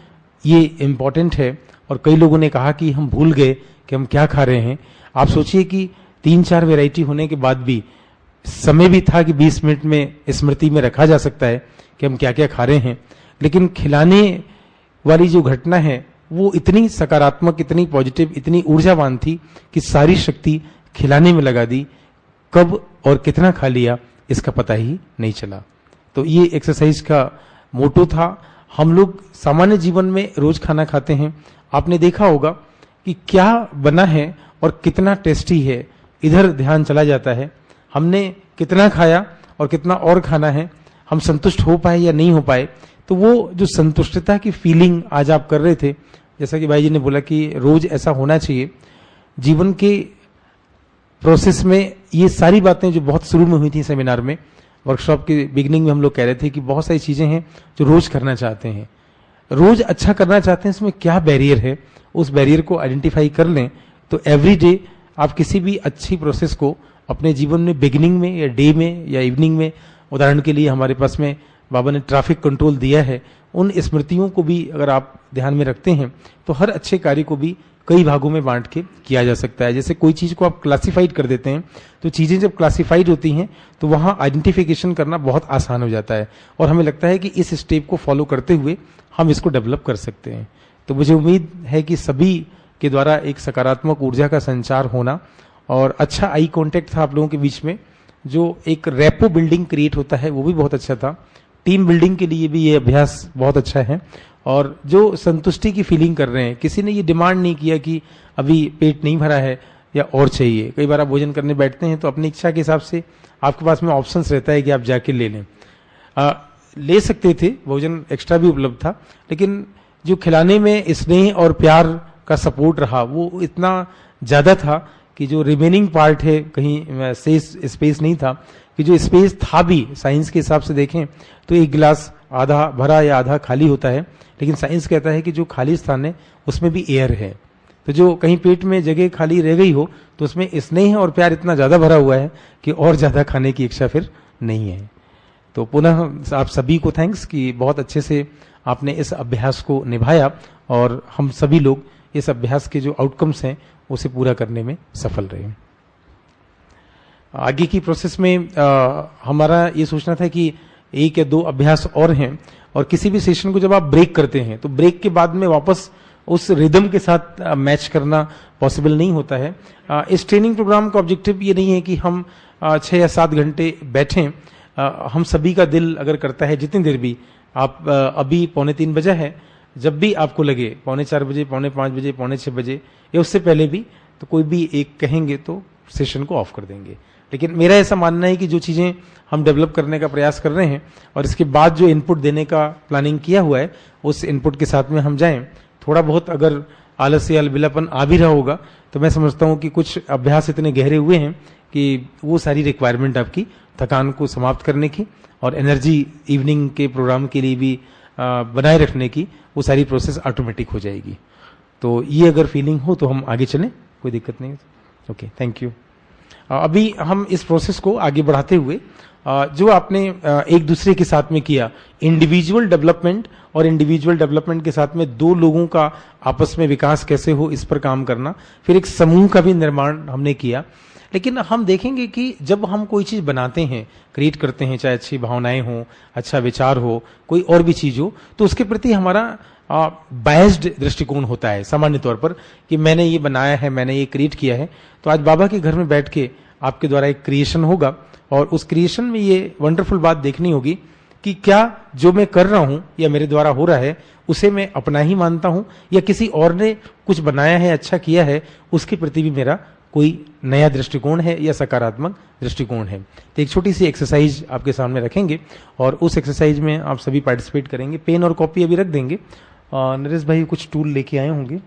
ये इम्पोर्टेंट है। और कई लोगों ने कहा कि हम भूल गए कि हम क्या खा रहे हैं। आप सोचिए कि 3-4 वैरायटी होने के बाद भी समय भी था कि 20 मिनट में स्मृति में रखा जा सकता है कि हम क्या क्या खा रहे हैं, लेकिन खिलाने वाली जो घटना है वो इतनी सकारात्मक, इतनी पॉजिटिव, इतनी ऊर्जावान थी कि सारी शक्ति खिलाने में लगा दी। कब और कितना खा लिया इसका पता ही नहीं चला। तो ये एक्सरसाइज का मोटो था। हम लोग सामान्य जीवन में रोज खाना खाते हैं, आपने देखा होगा कि क्या बना है और कितना टेस्टी है, इधर ध्यान चला जाता है। हमने कितना खाया और कितना और खाना है, हम संतुष्ट हो पाए या नहीं हो पाए। तो वो जो संतुष्टता की फीलिंग आज आप कर रहे थे, जैसा कि भाई जी ने बोला कि रोज ऐसा होना चाहिए। जीवन के प्रोसेस में ये सारी बातें जो बहुत शुरू में हुई थी सेमिनार में, वर्कशॉप के बिगिनिंग में हम लोग कह रहे थे कि बहुत सारी चीजें हैं जो रोज करना चाहते हैं, रोज अच्छा करना चाहते हैं, इसमें क्या बैरियर है, उस बैरियर को आइडेंटिफाई कर लें। तो एवरी डे आप किसी भी अच्छी प्रोसेस को अपने जीवन में बिगिनिंग में या डे में या इवनिंग में, उदाहरण के लिए हमारे पास में बाबा ने ट्रैफिक कंट्रोल दिया है, उन स्मृतियों को भी अगर आप ध्यान में रखते हैं तो हर अच्छे कार्य को भी कई भागों में बांट के किया जा सकता है। जैसे कोई चीज को आप क्लासिफाइड कर देते हैं तो चीजें जब क्लासिफाइड होती हैं तो वहां आइडेंटिफिकेशन करना बहुत आसान हो जाता है और हमें लगता है कि इस स्टेप को फॉलो करते हुए हम इसको डेवलप कर सकते हैं। तो मुझे उम्मीद है कि सभी के द्वारा एक सकारात्मक ऊर्जा का संचार होना और अच्छा आई कांटेक्ट था आप लोगों के बीच में, जो एक रैपो बिल्डिंग क्रिएट होता है वो भी बहुत अच्छा था। टीम बिल्डिंग के लिए भी ये अभ्यास बहुत अच्छा है। और जो संतुष्टि की फीलिंग कर रहे हैं, किसी ने ये डिमांड नहीं किया कि अभी पेट नहीं भरा है या और चाहिए। कई बार आप भोजन करने बैठते हैं तो अपनी इच्छा के हिसाब से आपके पास में ऑप्शंस रहता है कि आप जाके ले लें, ले सकते थे, भोजन एक्स्ट्रा भी उपलब्ध था, लेकिन जो खिलाने में स्नेह और प्यार का सपोर्ट रहा वो इतना ज्यादा था कि जो रिमेनिंग पार्ट है कहीं स्पेस नहीं था, कि जो स्पेस था भी साइंस के हिसाब से देखें तो एक गिलास आधा भरा या आधा खाली होता है, लेकिन साइंस कहता है कि जो खाली स्थान है उसमें भी एयर है। तो जो कहीं पेट में जगह खाली रह गई हो तो उसमें स्नेह और प्यार इतना ज्यादा भरा हुआ है कि और ज्यादा खाने की इच्छा फिर नहीं है। तो पुनः आप सभी को थैंक्स कि बहुत अच्छे से आपने इस अभ्यास को निभाया और हम सभी लोग इस अभ्यास के जो आउटकम्स हैं उसे पूरा करने में सफल रहे। आगे की प्रोसेस में हमारा ये सोचना था कि 1 या 2 अभ्यास और हैं, और किसी भी सेशन को जब आप ब्रेक करते हैं तो ब्रेक के बाद में वापस उस रिदम के साथ मैच करना पॉसिबल नहीं होता है। इस ट्रेनिंग प्रोग्राम का ऑब्जेक्टिव ये नहीं है कि हम 6 या 7 घंटे बैठें। हम सभी का दिल अगर करता है जितनी देर भी आप, अभी 2:45 बजा है, जब भी आपको लगे 4:45 बजे, 4:45 बजे, 6:45 बजे या उससे पहले भी, तो कोई भी एक कहेंगे तो सेशन को ऑफ कर देंगे। लेकिन मेरा ऐसा मानना है कि जो चीजें हम डेवलप करने का प्रयास कर रहे हैं और इसके बाद जो इनपुट देने का प्लानिंग किया हुआ है उस इनपुट के साथ में हम जाएं। थोड़ा बहुत अगर आलस या अलबिलापन आ भी रहा होगा तो मैं समझता हूं कि कुछ अभ्यास इतने गहरे हुए हैं कि वो सारी रिक्वायरमेंट आपकी थकान को समाप्त करने की और एनर्जी इवनिंग के प्रोग्राम के लिए भी बनाए रखने की, वो सारी प्रोसेस ऑटोमेटिक हो जाएगी। तो ये अगर फीलिंग हो तो हम आगे चलें, कोई दिक्कत नहीं। Okay, thank you. अभी हम इस प्रोसेस को आगे बढ़ाते हुए जो आपने एक दूसरे के साथ में किया, इंडिविजुअल डेवलपमेंट और इंडिविजुअल डेवलपमेंट के साथ में 2 लोगों का आपस में विकास कैसे हो इस पर काम करना, फिर एक समूह का भी निर्माण हमने किया। लेकिन हम देखेंगे कि जब हम कोई चीज बनाते हैं, क्रिएट करते हैं, चाहे अच्छी भावनाएं हो, अच्छा विचार हो, कोई और भी चीज हो, तो उसके प्रति हमारा बायस्ड दृष्टिकोण होता है सामान्य तौर पर कि मैंने ये बनाया है, मैंने ये क्रिएट किया है। तो आज बाबा के घर में बैठ के आपके द्वारा एक क्रिएशन होगा और उस क्रिएशन में ये वंडरफुल बात देखनी होगी कि क्या जो मैं कर रहा हूं या मेरे द्वारा हो रहा है उसे मैं अपना ही मानता हूं या किसी और ने कुछ बनाया है, अच्छा किया है, उसके प्रति भी मेरा कोई नया दृष्टिकोण है या सकारात्मक दृष्टिकोण है। तो एक छोटी सी एक्सरसाइज आपके सामने रखेंगे और उस एक्सरसाइज में आप सभी पार्टिसिपेट करेंगे। पेन और कॉपी अभी रख देंगे। नरेश भाई कुछ टूल लेके आए होंगे,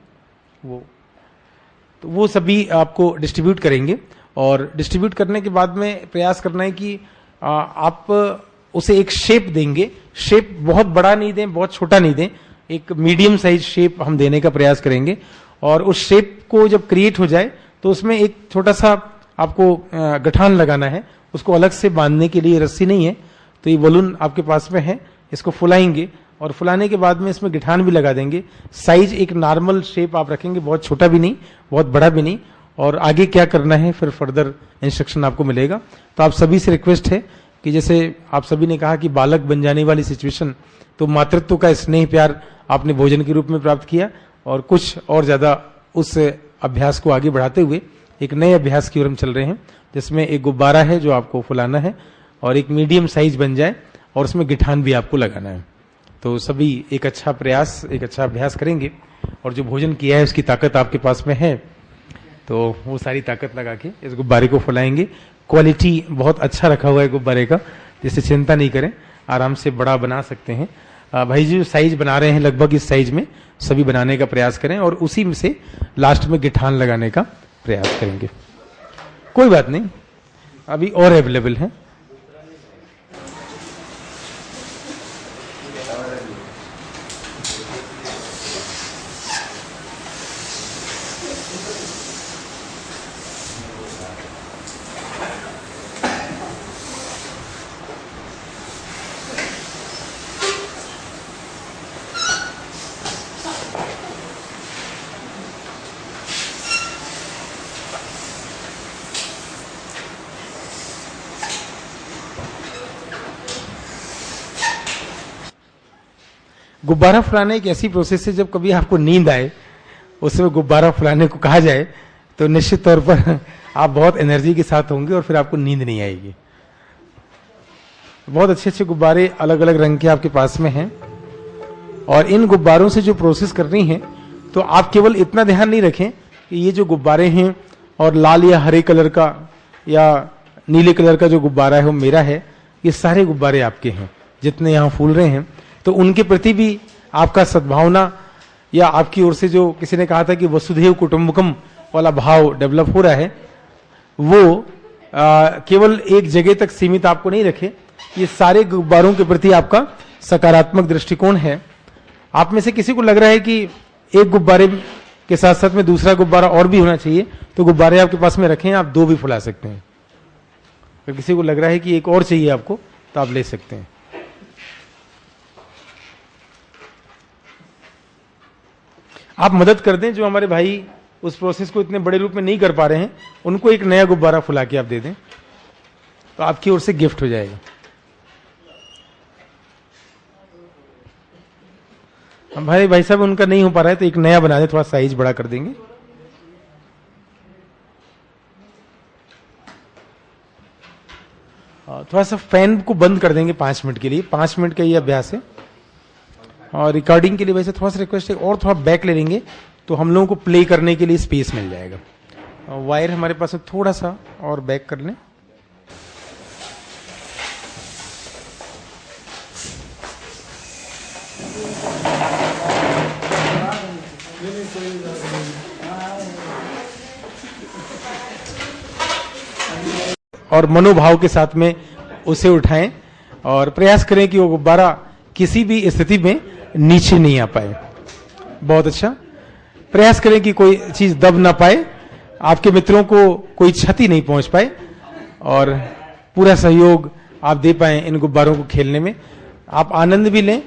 वो सभी आपको डिस्ट्रीब्यूट करेंगे और डिस्ट्रीब्यूट करने के बाद में प्रयास करना है कि आप उसे एक शेप देंगे। शेप बहुत बड़ा नहीं दें, बहुत छोटा नहीं दें, एक मीडियम साइज शेप हम देने का प्रयास करेंगे। और उस शेप को जब क्रिएट हो जाए तो उसमें एक छोटा सा आपको गठान लगाना है। उसको अलग से बांधने के लिए रस्सी नहीं है, तो ये बलून आपके पास में है, इसको फुलाएंगे और फुलाने के बाद में इसमें गिठान भी लगा देंगे। साइज एक नॉर्मल शेप आप रखेंगे, बहुत छोटा भी नहीं, बहुत बड़ा भी नहीं। और आगे क्या करना है फिर फर्दर इंस्ट्रक्शन आपको मिलेगा। तो आप सभी से रिक्वेस्ट है कि जैसे आप सभी ने कहा कि बालक बन जाने वाली सिचुएशन, तो मातृत्व का स्नेह प्यार आपने भोजन के रूप में प्राप्त किया और कुछ और ज्यादा उस अभ्यास को आगे बढ़ाते हुए एक नए अभ्यास की ओर हम चल रहे हैं, जिसमें एक गुब्बारा है जो आपको फुलाना है और एक मीडियम साइज बन जाए और उसमें गिठान भी आपको लगाना है। तो सभी एक अच्छा प्रयास, एक अच्छा अभ्यास करेंगे और जो भोजन किया है उसकी ताकत आपके पास में है, तो वो सारी ताकत लगा के इस गुब्बारे को फुलाएंगे। क्वालिटी बहुत अच्छा रखा हुआ है गुब्बारे का, जिससे चिंता नहीं करें, आराम से बड़ा बना सकते हैं। भाई जी साइज बना रहे हैं लगभग इस साइज में सभी बनाने का प्रयास करें और उसी में से लास्ट में गिठान लगाने का प्रयास करेंगे। कोई बात नहीं, अभी और अवेलेबल है। गुब्बारा फुलाने एक ऐसी प्रोसेस है, जब कभी आपको नींद आए उसमें गुब्बारा फुलाने को कहा जाए तो निश्चित तौर पर आप बहुत एनर्जी के साथ होंगे और फिर आपको नींद नहीं आएगी। बहुत अच्छे अच्छे गुब्बारे अलग अलग रंग के आपके पास में हैं और इन गुब्बारों से जो प्रोसेस करनी है, तो आप केवल इतना ध्यान नहीं रखें कि ये जो गुब्बारे हैं और लाल या हरे कलर का या नीले कलर का जो गुब्बारा है वो मेरा है। ये सारे गुब्बारे आपके हैं जितने यहाँ फूल रहे हैं, तो उनके प्रति भी आपका सद्भावना या आपकी ओर से जो किसी ने कहा था कि वसुधैव कुटुंबकम वाला भाव डेवलप हो रहा है, वो केवल एक जगह तक सीमित आपको नहीं रखे। ये सारे गुब्बारों के प्रति आपका सकारात्मक दृष्टिकोण है। आप में से किसी को लग रहा है कि एक गुब्बारे के साथ साथ में दूसरा गुब्बारा और भी होना चाहिए, तो गुब्बारे आपके पास में रखें, आप दो भी फुला सकते हैं। अगर किसी को लग रहा है कि एक और चाहिए आपको, तो आप ले सकते हैं। आप मदद कर दें, जो हमारे भाई उस प्रोसेस को इतने बड़े रूप में नहीं कर पा रहे हैं, उनको एक नया गुब्बारा फुला के आप दे दें, तो आपकी ओर से गिफ्ट हो जाएगा। हमारे भाई साहब उनका नहीं हो पा रहा है, तो एक नया बना दें, थोड़ा साइज बड़ा कर देंगे। थोड़ा सा फैन को बंद कर देंगे 5 मिनट के लिए। 5 मिनट का ये अभ्यास है। और रिकॉर्डिंग के लिए वैसे थोड़ा सा रिक्वेस्ट है, और थोड़ा बैक ले लेंगे तो हम लोगों को प्ले करने के लिए स्पेस मिल जाएगा। वायर हमारे पास थोड़ा सा और बैक कर लें। और मनोभाव के साथ में उसे उठाएं और प्रयास करें कि वो गुब्बारा किसी भी स्थिति में नीचे नहीं आ पाए। बहुत अच्छा। प्रयास करें कि कोई चीज दब ना पाए, आपके मित्रों को कोई क्षति नहीं पहुंच पाए और पूरा सहयोग आप दे पाए इन गुब्बारों को खेलने में। आप आनंद भी लें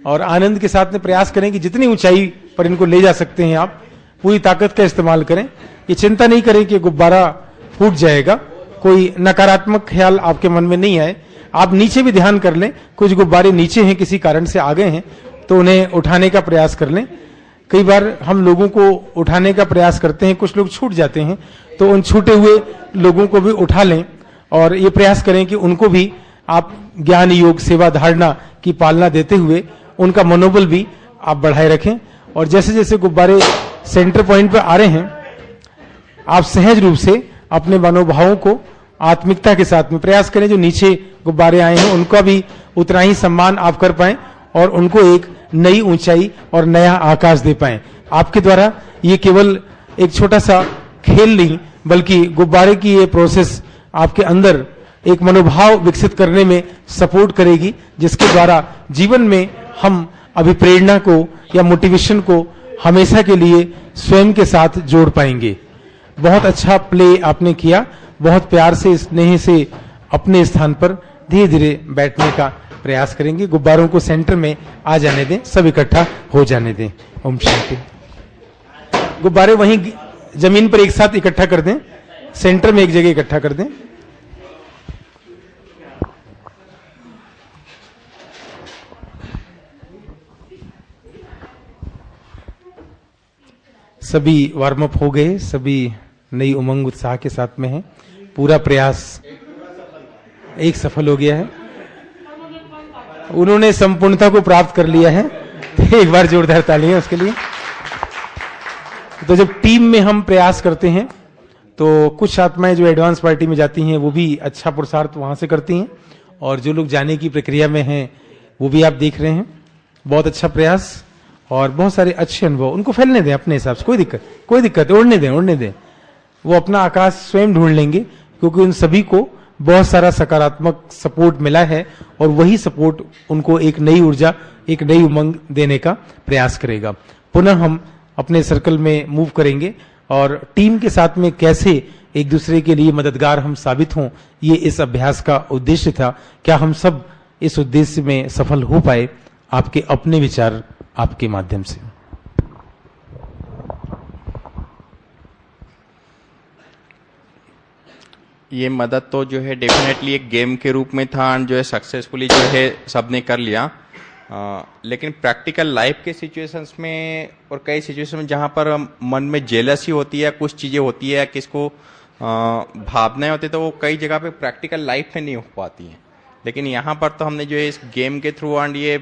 और आनंद के साथ में प्रयास करें कि जितनी ऊंचाई पर इनको ले जा सकते हैं आप पूरी ताकत का इस्तेमाल करें। ये चिंता नहीं करें कि गुब्बारा फूट जाएगा, कोई नकारात्मक ख्याल आपके मन में नहीं आए। आप नीचे भी ध्यान कर लें, कुछ गुब्बारे नीचे हैं किसी कारण से आ गए हैं, तो उन्हें उठाने का प्रयास कर लें। कई बार हम लोगों को उठाने का प्रयास करते हैं, कुछ लोग छूट जाते हैं, तो उन छूटे हुए लोगों को भी उठा लें और ये प्रयास करें कि उनको भी आप ज्ञान, योग, सेवा, धारणा की पालना देते हुए उनका मनोबल भी आप बढ़ाए रखें। और जैसे जैसे गुब्बारे सेंटर पॉइंट पर आ रहे हैं, आप सहज रूप से अपने मनोभावों को आत्मिकता के साथ में प्रयास करें। जो नीचे गुब्बारे आए हैं उनका भी उतना ही सम्मान आप कर पाएं और उनको एक नई ऊंचाई और नया आकाश दे पाएं। आपके द्वारा ये केवल एक छोटा सा खेल नहीं, बल्कि गुब्बारे की ये प्रोसेस आपके अंदर एक मनोभाव विकसित करने में सपोर्ट करेगी, जिसके द्वारा जीवन में हम अभिप्रेरणा को या मोटिवेशन को हमेशा के लिए स्वयं के साथ जोड़ पाएंगे। बहुत अच्छा प्ले आपने किया। बहुत प्यार से, स्नेह से अपने स्थान पर धीरे धीरे बैठने का प्रयास करेंगे। गुब्बारों को सेंटर में आ जाने दें, सब इकट्ठा हो जाने दें। ओम शांति। गुब्बारे वहीं जमीन पर एक साथ इकट्ठा कर दें, सेंटर में एक जगह इकट्ठा कर दें। सभी वार्म अप हो गए, सभी नई उमंग उत्साह के साथ में हैं। पूरा प्रयास एक सफल हो गया है, उन्होंने संपूर्णता को प्राप्त कर लिया है। एक बार जोरदार तालियां उसके लिए। तो जब टीम में हम प्रयास करते हैं तो कुछ आत्माएं जो एडवांस पार्टी में जाती हैं वो भी अच्छा पुरुषार्थ वहां से करती हैं, और जो लोग जाने की प्रक्रिया में हैं वो भी आप देख रहे हैं। बहुत अच्छा प्रयास और बहुत सारे अच्छे अनुभव। उनको फैलने दें अपने हिसाब से, कोई दिक्कत उड़ने दें। वो अपना आकाश स्वयं ढूंढ लेंगे, क्योंकि उन सभी को बहुत सारा सकारात्मक सपोर्ट मिला है और वही सपोर्ट उनको एक नई ऊर्जा, एक नई उमंग देने का प्रयास करेगा। पुनः हम अपने सर्कल में मूव करेंगे और टीम के साथ में कैसे एक दूसरे के लिए मददगार हम साबित हों, ये इस अभ्यास का उद्देश्य था। क्या हम सब इस उद्देश्य में सफल हो पाए? आपके अपने विचार आपके माध्यम से। ये मदद तो जो है डेफिनेटली एक गेम के रूप में था, जो है सक्सेसफुली जो है सबने कर लिया। लेकिन प्रैक्टिकल लाइफ के सिचुएशंस में और कई सिचुएशन में जहाँ पर मन में जेलसी होती है, कुछ चीज़ें होती है, किसको भावनाएं होती है, तो वो कई जगह पे प्रैक्टिकल लाइफ में नहीं हो पाती हैं। लेकिन यहाँ पर तो हमने जो है इस गेम के थ्रू एंड ये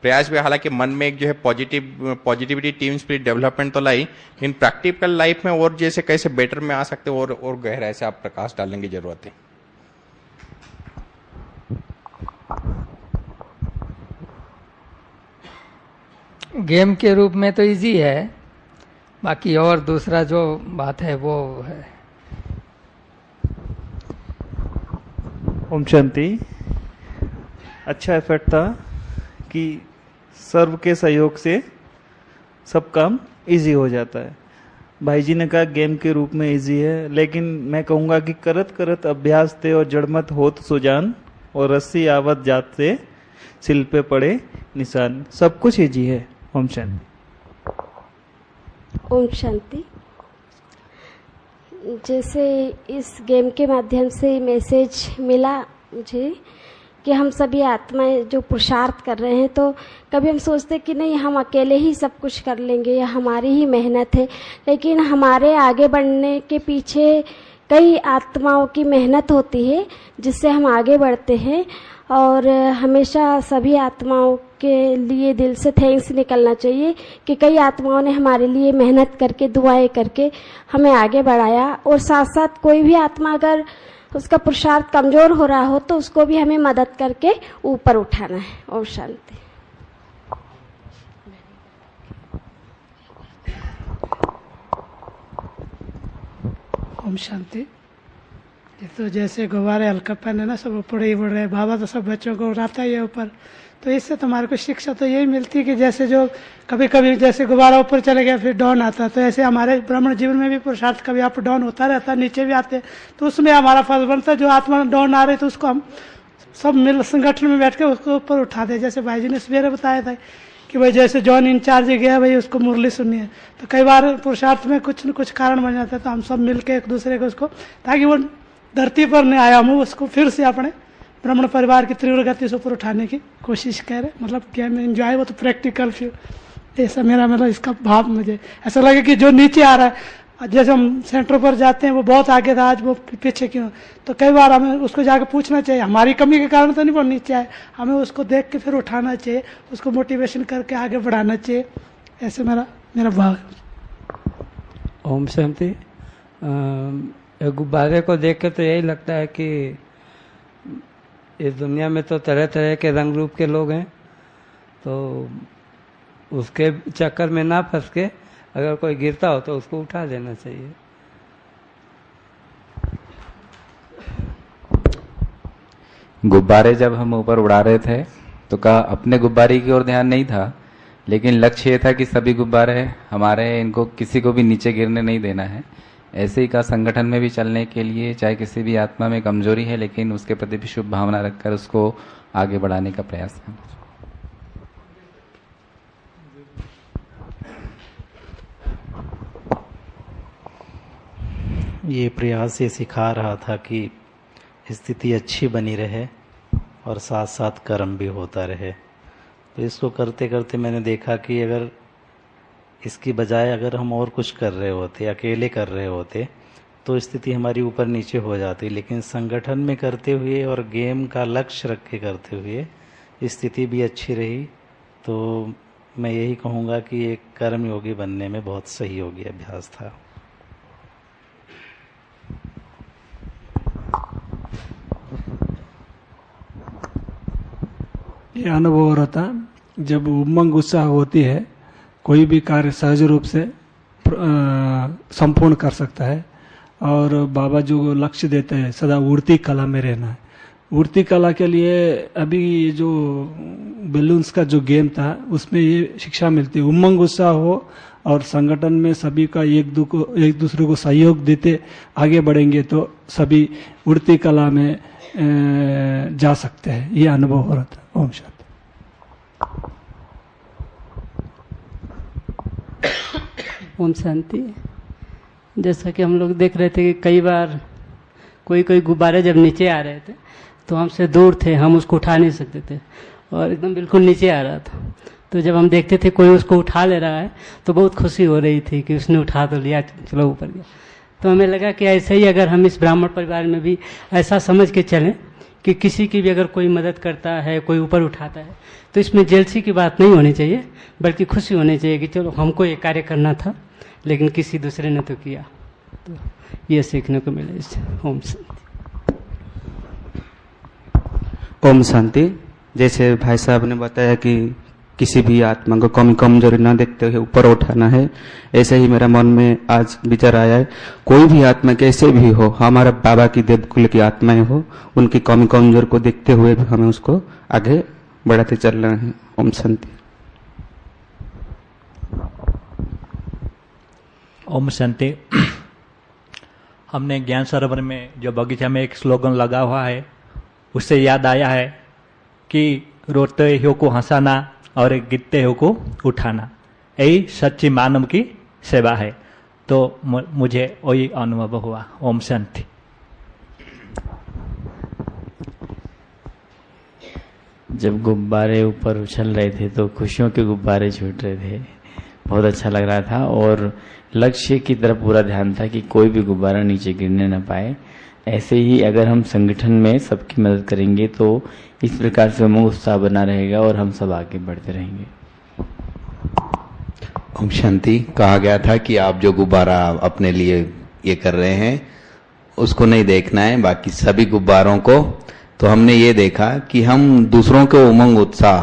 प्रयास भी, हालांकि मन में एक जो है पॉजिटिविटी, टीम स्पिरिट डेवलपमेंट तो लाई, लेकिन प्रैक्टिकल लाइफ में और जैसे कैसे बेटर में आ सकते और गहराई से आप प्रकाश डालने की जरूरत है। गेम के रूप में तो इजी है, बाकी और दूसरा जो बात है वो है। ओम शांति। अच्छा एफर्ट था कि सर्व के सहयोग से सब काम इजी हो जाता है। भाई जी ने कहा गेम के रूप में इजी है, लेकिन मैं कहूँगा कि करत करत अभ्यास थे और जड़मत होत सुजान, और रस्सी आवत जात से सिल पे पड़े निशान। सब कुछ इजी है। ओम शांति। ओम शांति। जैसे इस गेम के माध्यम से मैसेज मिला मुझे कि हम सभी आत्माएं जो पुरुषार्थ कर रहे हैं, तो कभी हम सोचते कि नहीं हम अकेले ही सब कुछ कर लेंगे या हमारी ही मेहनत है, लेकिन हमारे आगे बढ़ने के पीछे कई आत्माओं की मेहनत होती है जिससे हम आगे बढ़ते हैं। और हमेशा सभी आत्माओं के लिए दिल से थैंक्स निकलना चाहिए कि कई आत्माओं ने हमारे लिए मेहनत करके, दुआएं करके हमें आगे बढ़ाया। और साथ साथ कोई भी आत्मा अगर उसका पुरुषार्थ कमजोर हो रहा हो तो उसको भी हमें मदद करके ऊपर उठाना है। ओम शांति। ओम शांति। ये तो जैसे गुब्बारे हल्कापन है ना, सब ऊपर ही बढ़ रहे हैं। बाबा तो सब बच्चों को उड़ाता ही है ऊपर। तो इससे तुम्हारे को शिक्षा तो यही मिलती है कि जैसे जो कभी कभी जैसे गुब्बारा ऊपर चले गया फिर डाउन आता है, तो ऐसे हमारे ब्राह्मण जीवन में भी पुरुषार्थ कभी अप डाउन होता रहता है, नीचे भी आते हैं, तो उसमें हमारा फर्ज बनता है जो आत्मा डाउन आ रही है तो उसको हम सब मिल संगठन में बैठ के उसको ऊपर उठा दे। जैसे भाई जी ने सवेरे बताया था कि भाई जैसे जॉन इंचार्ज गया भाई उसको मुरली सुननी है, तो कई बार पुरुषार्थ में कुछ न कुछ कारण बन जाता है, तो हम सब मिल के एक दूसरे को उसको, ताकि वो धरती पर नहीं आया हम उसको फिर से अपने ब्राह्मण परिवार की तीव्र गति से ऊपर उठाने की कोशिश करें। मतलब गेम में एंजॉय वो तो प्रैक्टिकल फिर ऐसा मेरा मतलब इसका भाव मुझे ऐसा लगे कि जो नीचे आ रहा है, जैसे हम सेंटर पर जाते हैं वो बहुत आगे था, आज वो पीछे क्यों, तो कई बार हमें उसको जाके पूछना चाहिए, हमारी कमी के कारण तो नहीं वो नीचे आए, हमें उसको देख के फिर उठाना चाहिए, उसको मोटिवेशन करके आगे बढ़ाना चाहिए। ऐसे मेरा भाव है। ओम शांति। गुब्बारे को देख के तो यही लगता है कि इस दुनिया में तो तरह तरह के रंग रूप के लोग हैं, तो उसके चक्कर में ना फंस के अगर कोई गिरता हो तो उसको उठा देना चाहिए। गुब्बारे जब हम ऊपर उड़ा रहे थे तो कहा अपने गुब्बारे की ओर ध्यान नहीं था, लेकिन लक्ष्य ये था कि सभी गुब्बारे हमारे हैं, इनको किसी को भी नीचे गिरने नहीं देना है। ऐसे ही का संगठन में भी चलने के लिए चाहे किसी भी आत्मा में कमजोरी है, लेकिन उसके प्रति भी शुभ भावना रखकर उसको आगे बढ़ाने का प्रयास करना। ये प्रयास ये सिखा रहा था कि स्थिति अच्छी बनी रहे और साथ साथ कर्म भी होता रहे। तो इसको करते करते मैंने देखा कि अगर इसकी बजाय अगर हम और कुछ कर रहे होते, अकेले कर रहे होते, तो स्थिति हमारी ऊपर नीचे हो जाती, लेकिन संगठन में करते हुए और गेम का लक्ष्य रख के करते हुए स्थिति भी अच्छी रही। तो मैं यही कहूँगा कि एक कर्म योगी बनने में बहुत सहयोगी अभ्यास था। ये अनुभव हो रहा था, जब उमंग उत्साह होती है कोई भी कार्य सहज रूप से संपूर्ण कर सकता है। और बाबा जो लक्ष्य देते हैं सदा उड़ती कला में रहना है। उड़ती कला के लिए अभी जो बैलून्स का जो गेम था उसमें ये शिक्षा मिलती है, उमंग उत्साह हो और संगठन में सभी का एक दूसरे को सहयोग देते आगे बढ़ेंगे तो सभी उड़ती कला में जा सकते हैं। ये अनुभव हो रहा था। ओम शांति। ओम शांति। जैसा कि हम लोग देख रहे थे कि कई बार कोई गुब्बारे जब नीचे आ रहे थे तो हमसे दूर थे, हम उसको उठा नहीं सकते थे और एकदम बिल्कुल नीचे आ रहा था। तो जब हम देखते थे कोई उसको उठा ले रहा है तो बहुत खुशी हो रही थी कि उसने उठा तो लिया, चलो ऊपर गया। तो हमें लगा कि ऐसे ही अगर हम इस ब्राह्मण परिवार में भी ऐसा समझ के चलें कि किसी की भी अगर कोई मदद करता है, कोई ऊपर उठाता है, तो इसमें जेलसी की बात नहीं होनी चाहिए, बल्कि खुशी होनी चाहिए कि चलो हमको ये कार्य करना था लेकिन किसी दूसरे ने तो किया। तो ये सीखने को मिला इससे। ओम शांति। ओम शांति। जैसे भाई साहब ने बताया कि किसी भी आत्मा को कमजोरी न देखते हुए ऊपर उठाना है, ऐसे ही मेरा मन में आज विचार आया है, कोई भी आत्मा कैसे भी हो, हमारा बाबा की देवकुल की आत्माएं हो, उनकी कमी कमजोर को देखते हुए भी हमें उसको आगे बढ़ाते चलना है। ओम शांति। ओम शांति। हमने ज्ञान सरोवर में जो बगीचा में एक स्लोगन लगा हुआ है उससे याद आया है कि रोते हो को हंसाना और गिरते हो को उठाना, यही सच्ची मानव की सेवा है। तो मुझे वही अनुभव हुआ। ओम शांति। जब गुब्बारे ऊपर उछल रहे थे तो खुशियों के गुब्बारे छूट रहे थे, बहुत अच्छा लग रहा था और लक्ष्य की तरफ पूरा ध्यान था कि कोई भी गुब्बारा नीचे गिरने न पाए। ऐसे ही अगर हम संगठन में सबकी मदद करेंगे तो इस प्रकार से उमंग उत्साह बना रहेगा और हम सब आगे बढ़ते रहेंगे। ओम शांति। कहा गया था कि आप जो गुब्बारा अपने लिए ये कर रहे हैं उसको नहीं देखना है, बाकी सभी गुब्बारों को। तो हमने ये देखा कि हम दूसरों को उमंग उत्साह,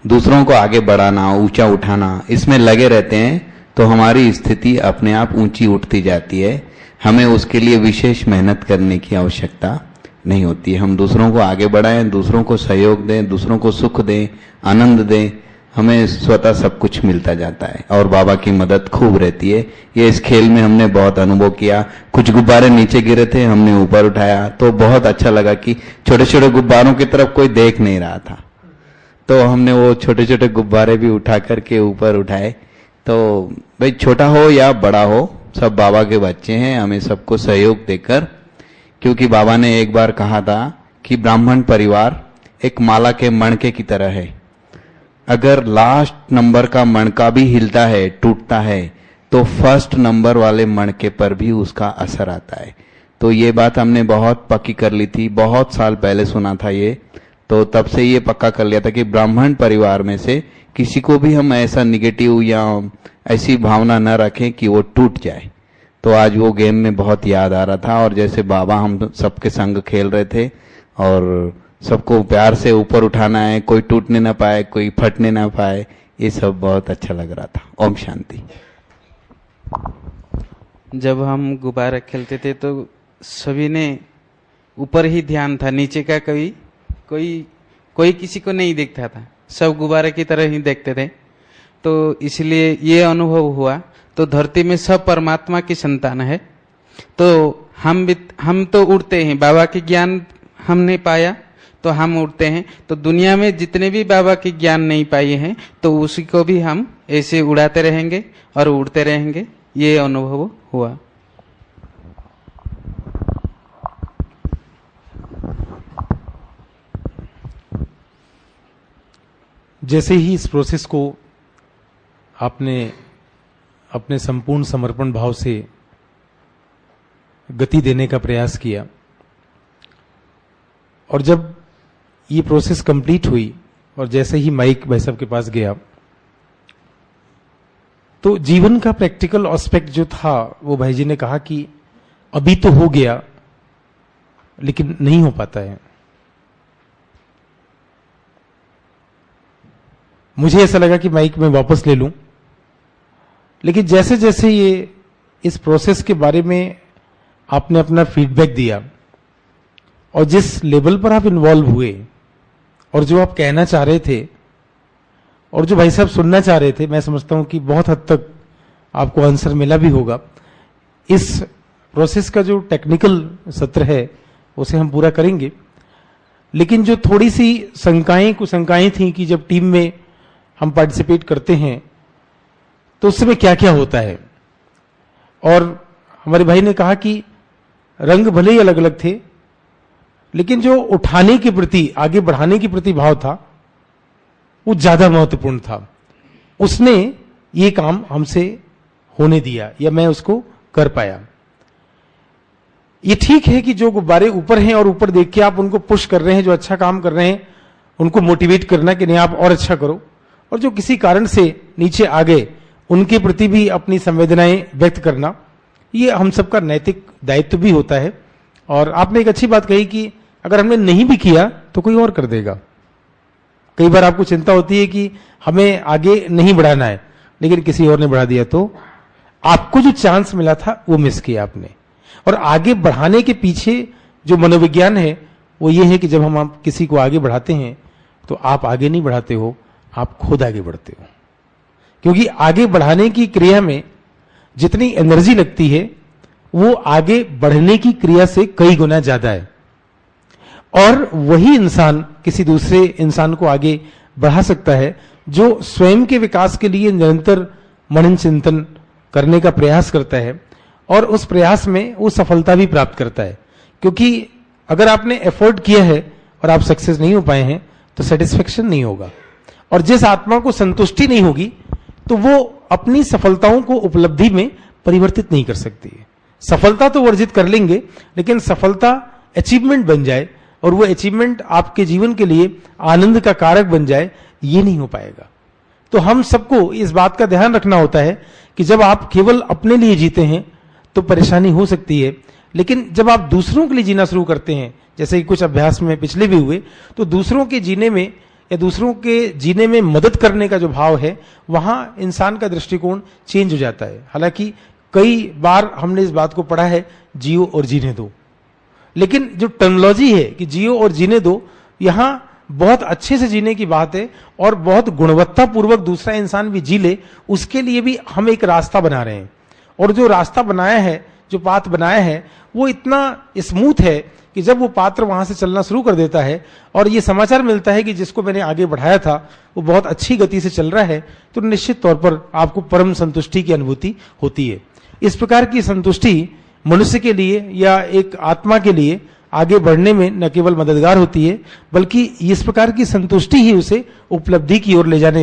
दूसरों को आगे बढ़ाना, ऊंचा उठाना, इसमें लगे रहते हैं तो हमारी स्थिति अपने आप ऊंची उठती जाती है। हमें उसके लिए विशेष मेहनत करने की आवश्यकता नहीं होती है। हम दूसरों को आगे बढ़ाएं, दूसरों को सहयोग दें, दूसरों को सुख दें, आनंद दें, हमें स्वतः सब कुछ मिलता जाता है और बाबा की मदद खूब रहती है। ये इस खेल में हमने बहुत अनुभव किया। कुछ गुब्बारे नीचे गिरे थे, हमने ऊपर उठाया तो बहुत अच्छा लगा कि छोटे छोटे गुब्बारों की तरफ कोई देख नहीं रहा था, तो हमने वो छोटे छोटे गुब्बारे भी उठा करके ऊपर उठाए। तो भाई छोटा हो या बड़ा हो, सब बाबा के बच्चे हैं, हमें सबको सहयोग देकर, क्योंकि बाबा ने एक बार कहा था कि ब्राह्मण परिवार एक माला के मणके की तरह है। अगर लास्ट नंबर का मणका भी हिलता है, टूटता है, तो फर्स्ट नंबर वाले मणके पर भी उसका असर आता है। तो ये बात हमने बहुत पक्की कर ली थी, बहुत साल पहले सुना था ये, तो तब से ये पक्का कर लिया था कि ब्राह्मण परिवार में से किसी को भी हम ऐसा निगेटिव या ऐसी भावना न रखें कि वो टूट जाए। तो आज वो गेम में बहुत याद आ रहा था, और जैसे बाबा हम सबके संग खेल रहे थे और सबको प्यार से ऊपर उठाना है, कोई टूटने ना पाए, कोई फटने ना पाए, ये सब बहुत अच्छा लग रहा था। ओम शांति। जब हम गुब्बारा खेलते थे तो सभी ने ऊपर ही ध्यान था, नीचे का कोई किसी को नहीं देखता था, सब गुब्बारे की तरह ही देखते थे। तो इसलिए ये अनुभव हुआ, तो धरती में सब परमात्मा की संतान है, तो हम तो उड़ते हैं। बाबा की ज्ञान हमने पाया तो हम उड़ते हैं, तो दुनिया में जितने भी बाबा की ज्ञान नहीं पाए हैं तो उसी को भी हम ऐसे उड़ाते रहेंगे और उड़ते रहेंगे, ये अनुभव हुआ। जैसे ही इस प्रोसेस को आपने अपने संपूर्ण समर्पण भाव से गति देने का प्रयास किया, और जब ये प्रोसेस कंप्लीट हुई और जैसे ही माइक भाई साहब के पास गया, तो जीवन का प्रैक्टिकल एस्पेक्ट जो था वो भाई जी ने कहा कि अभी तो हो गया लेकिन नहीं हो पाता है। मुझे ऐसा लगा कि माइक में वापस ले लूं, लेकिन जैसे जैसे ये इस प्रोसेस के बारे में आपने अपना फीडबैक दिया और जिस लेवल पर आप इन्वॉल्व हुए और जो आप कहना चाह रहे थे और जो भाई साहब सुनना चाह रहे थे, मैं समझता हूं कि बहुत हद तक आपको आंसर मिला भी होगा। इस प्रोसेस का जो टेक्निकल सत्र है उसे हम पूरा करेंगे, लेकिन जो थोड़ी सी कुशंकाएं थी कि जब टीम में हम पार्टिसिपेट करते हैं तो उस समय क्या क्या होता है, और हमारे भाई ने कहा कि रंग भले ही अलग अलग थे लेकिन जो उठाने के प्रति, आगे बढ़ाने के प्रति भाव था वो ज्यादा महत्वपूर्ण था। उसने ये काम हमसे होने दिया या मैं उसको कर पाया। ये ठीक है कि जो गुब्बारे ऊपर हैं और ऊपर देख के आप उनको पुश कर रहे हैं, जो अच्छा काम कर रहे हैं उनको मोटिवेट करना कि नहीं आप और अच्छा करो, और जो किसी कारण से नीचे आ गए उनके प्रति भी अपनी संवेदनाएं व्यक्त करना, ये हम सबका नैतिक दायित्व भी होता है। और आपने एक अच्छी बात कही कि अगर हमने नहीं भी किया तो कोई और कर देगा। कई बार आपको चिंता होती है कि हमें आगे नहीं बढ़ाना है लेकिन किसी और ने बढ़ा दिया, तो आपको जो चांस मिला था वो मिस किया आपने। और आगे बढ़ाने के पीछे जो मनोविज्ञान है वो ये है कि जब हम आप किसी को आगे बढ़ाते हैं तो आप आगे नहीं बढ़ाते हो, आप खुद आगे बढ़ते हो, क्योंकि आगे बढ़ाने की क्रिया में जितनी एनर्जी लगती है वो आगे बढ़ने की क्रिया से कई गुना ज्यादा है। और वही इंसान किसी दूसरे इंसान को आगे बढ़ा सकता है जो स्वयं के विकास के लिए निरंतर मनन चिंतन करने का प्रयास करता है और उस प्रयास में वो सफलता भी प्राप्त करता है। क्योंकि अगर आपने एफर्ट किया है और आप सक्सेस नहीं हो पाए हैं तो सेटिस्फेक्शन नहीं होगा, और जिस आत्मा को संतुष्टि नहीं होगी तो वो अपनी सफलताओं को उपलब्धि में परिवर्तित नहीं कर सकती है। सफलता तो वर्जित कर लेंगे लेकिन सफलता अचीवमेंट बन जाए और वो अचीवमेंट आपके जीवन के लिए आनंद का कारक बन जाए, ये नहीं हो पाएगा। तो हम सबको इस बात का ध्यान रखना होता है कि जब आप केवल अपने लिए जीते हैं तो परेशानी हो सकती है, लेकिन जब आप दूसरों के लिए जीना शुरू करते हैं, जैसे कि कुछ अभ्यास में पिछले भी हुए, तो दूसरों के जीने में या दूसरों के जीने में मदद करने का जो भाव है वहां इंसान का दृष्टिकोण चेंज हो जाता है। हालांकि कई बार हमने इस बात को पढ़ा है जियो और जीने दो, लेकिन जो टर्मिनोलॉजी है कि जियो और जीने दो, यहां बहुत अच्छे से जीने की बात है और बहुत गुणवत्ता पूर्वक दूसरा इंसान भी जी ले, उसके लिए भी हम एक रास्ता बना रहे हैं। और जो रास्ता बनाया है, जो पाथ बनाया है, वो इतना स्मूथ है कि जब वो पात्र वहां से चलना शुरू कर देता है और ये समाचार मिलता है कि जिसको मैंने आगे बढ़ाया था वो बहुत अच्छी गति से चल रहा है, तो निश्चित तौर पर आपको परम संतुष्टि की अनुभूति होती है। इस प्रकार की संतुष्टि मनुष्य के लिए या एक आत्मा के लिए आगे बढ़ने में न केवल मददगार होती है, बल्कि इस प्रकार की संतुष्टि ही उसे उपलब्धि की ओर ले जाने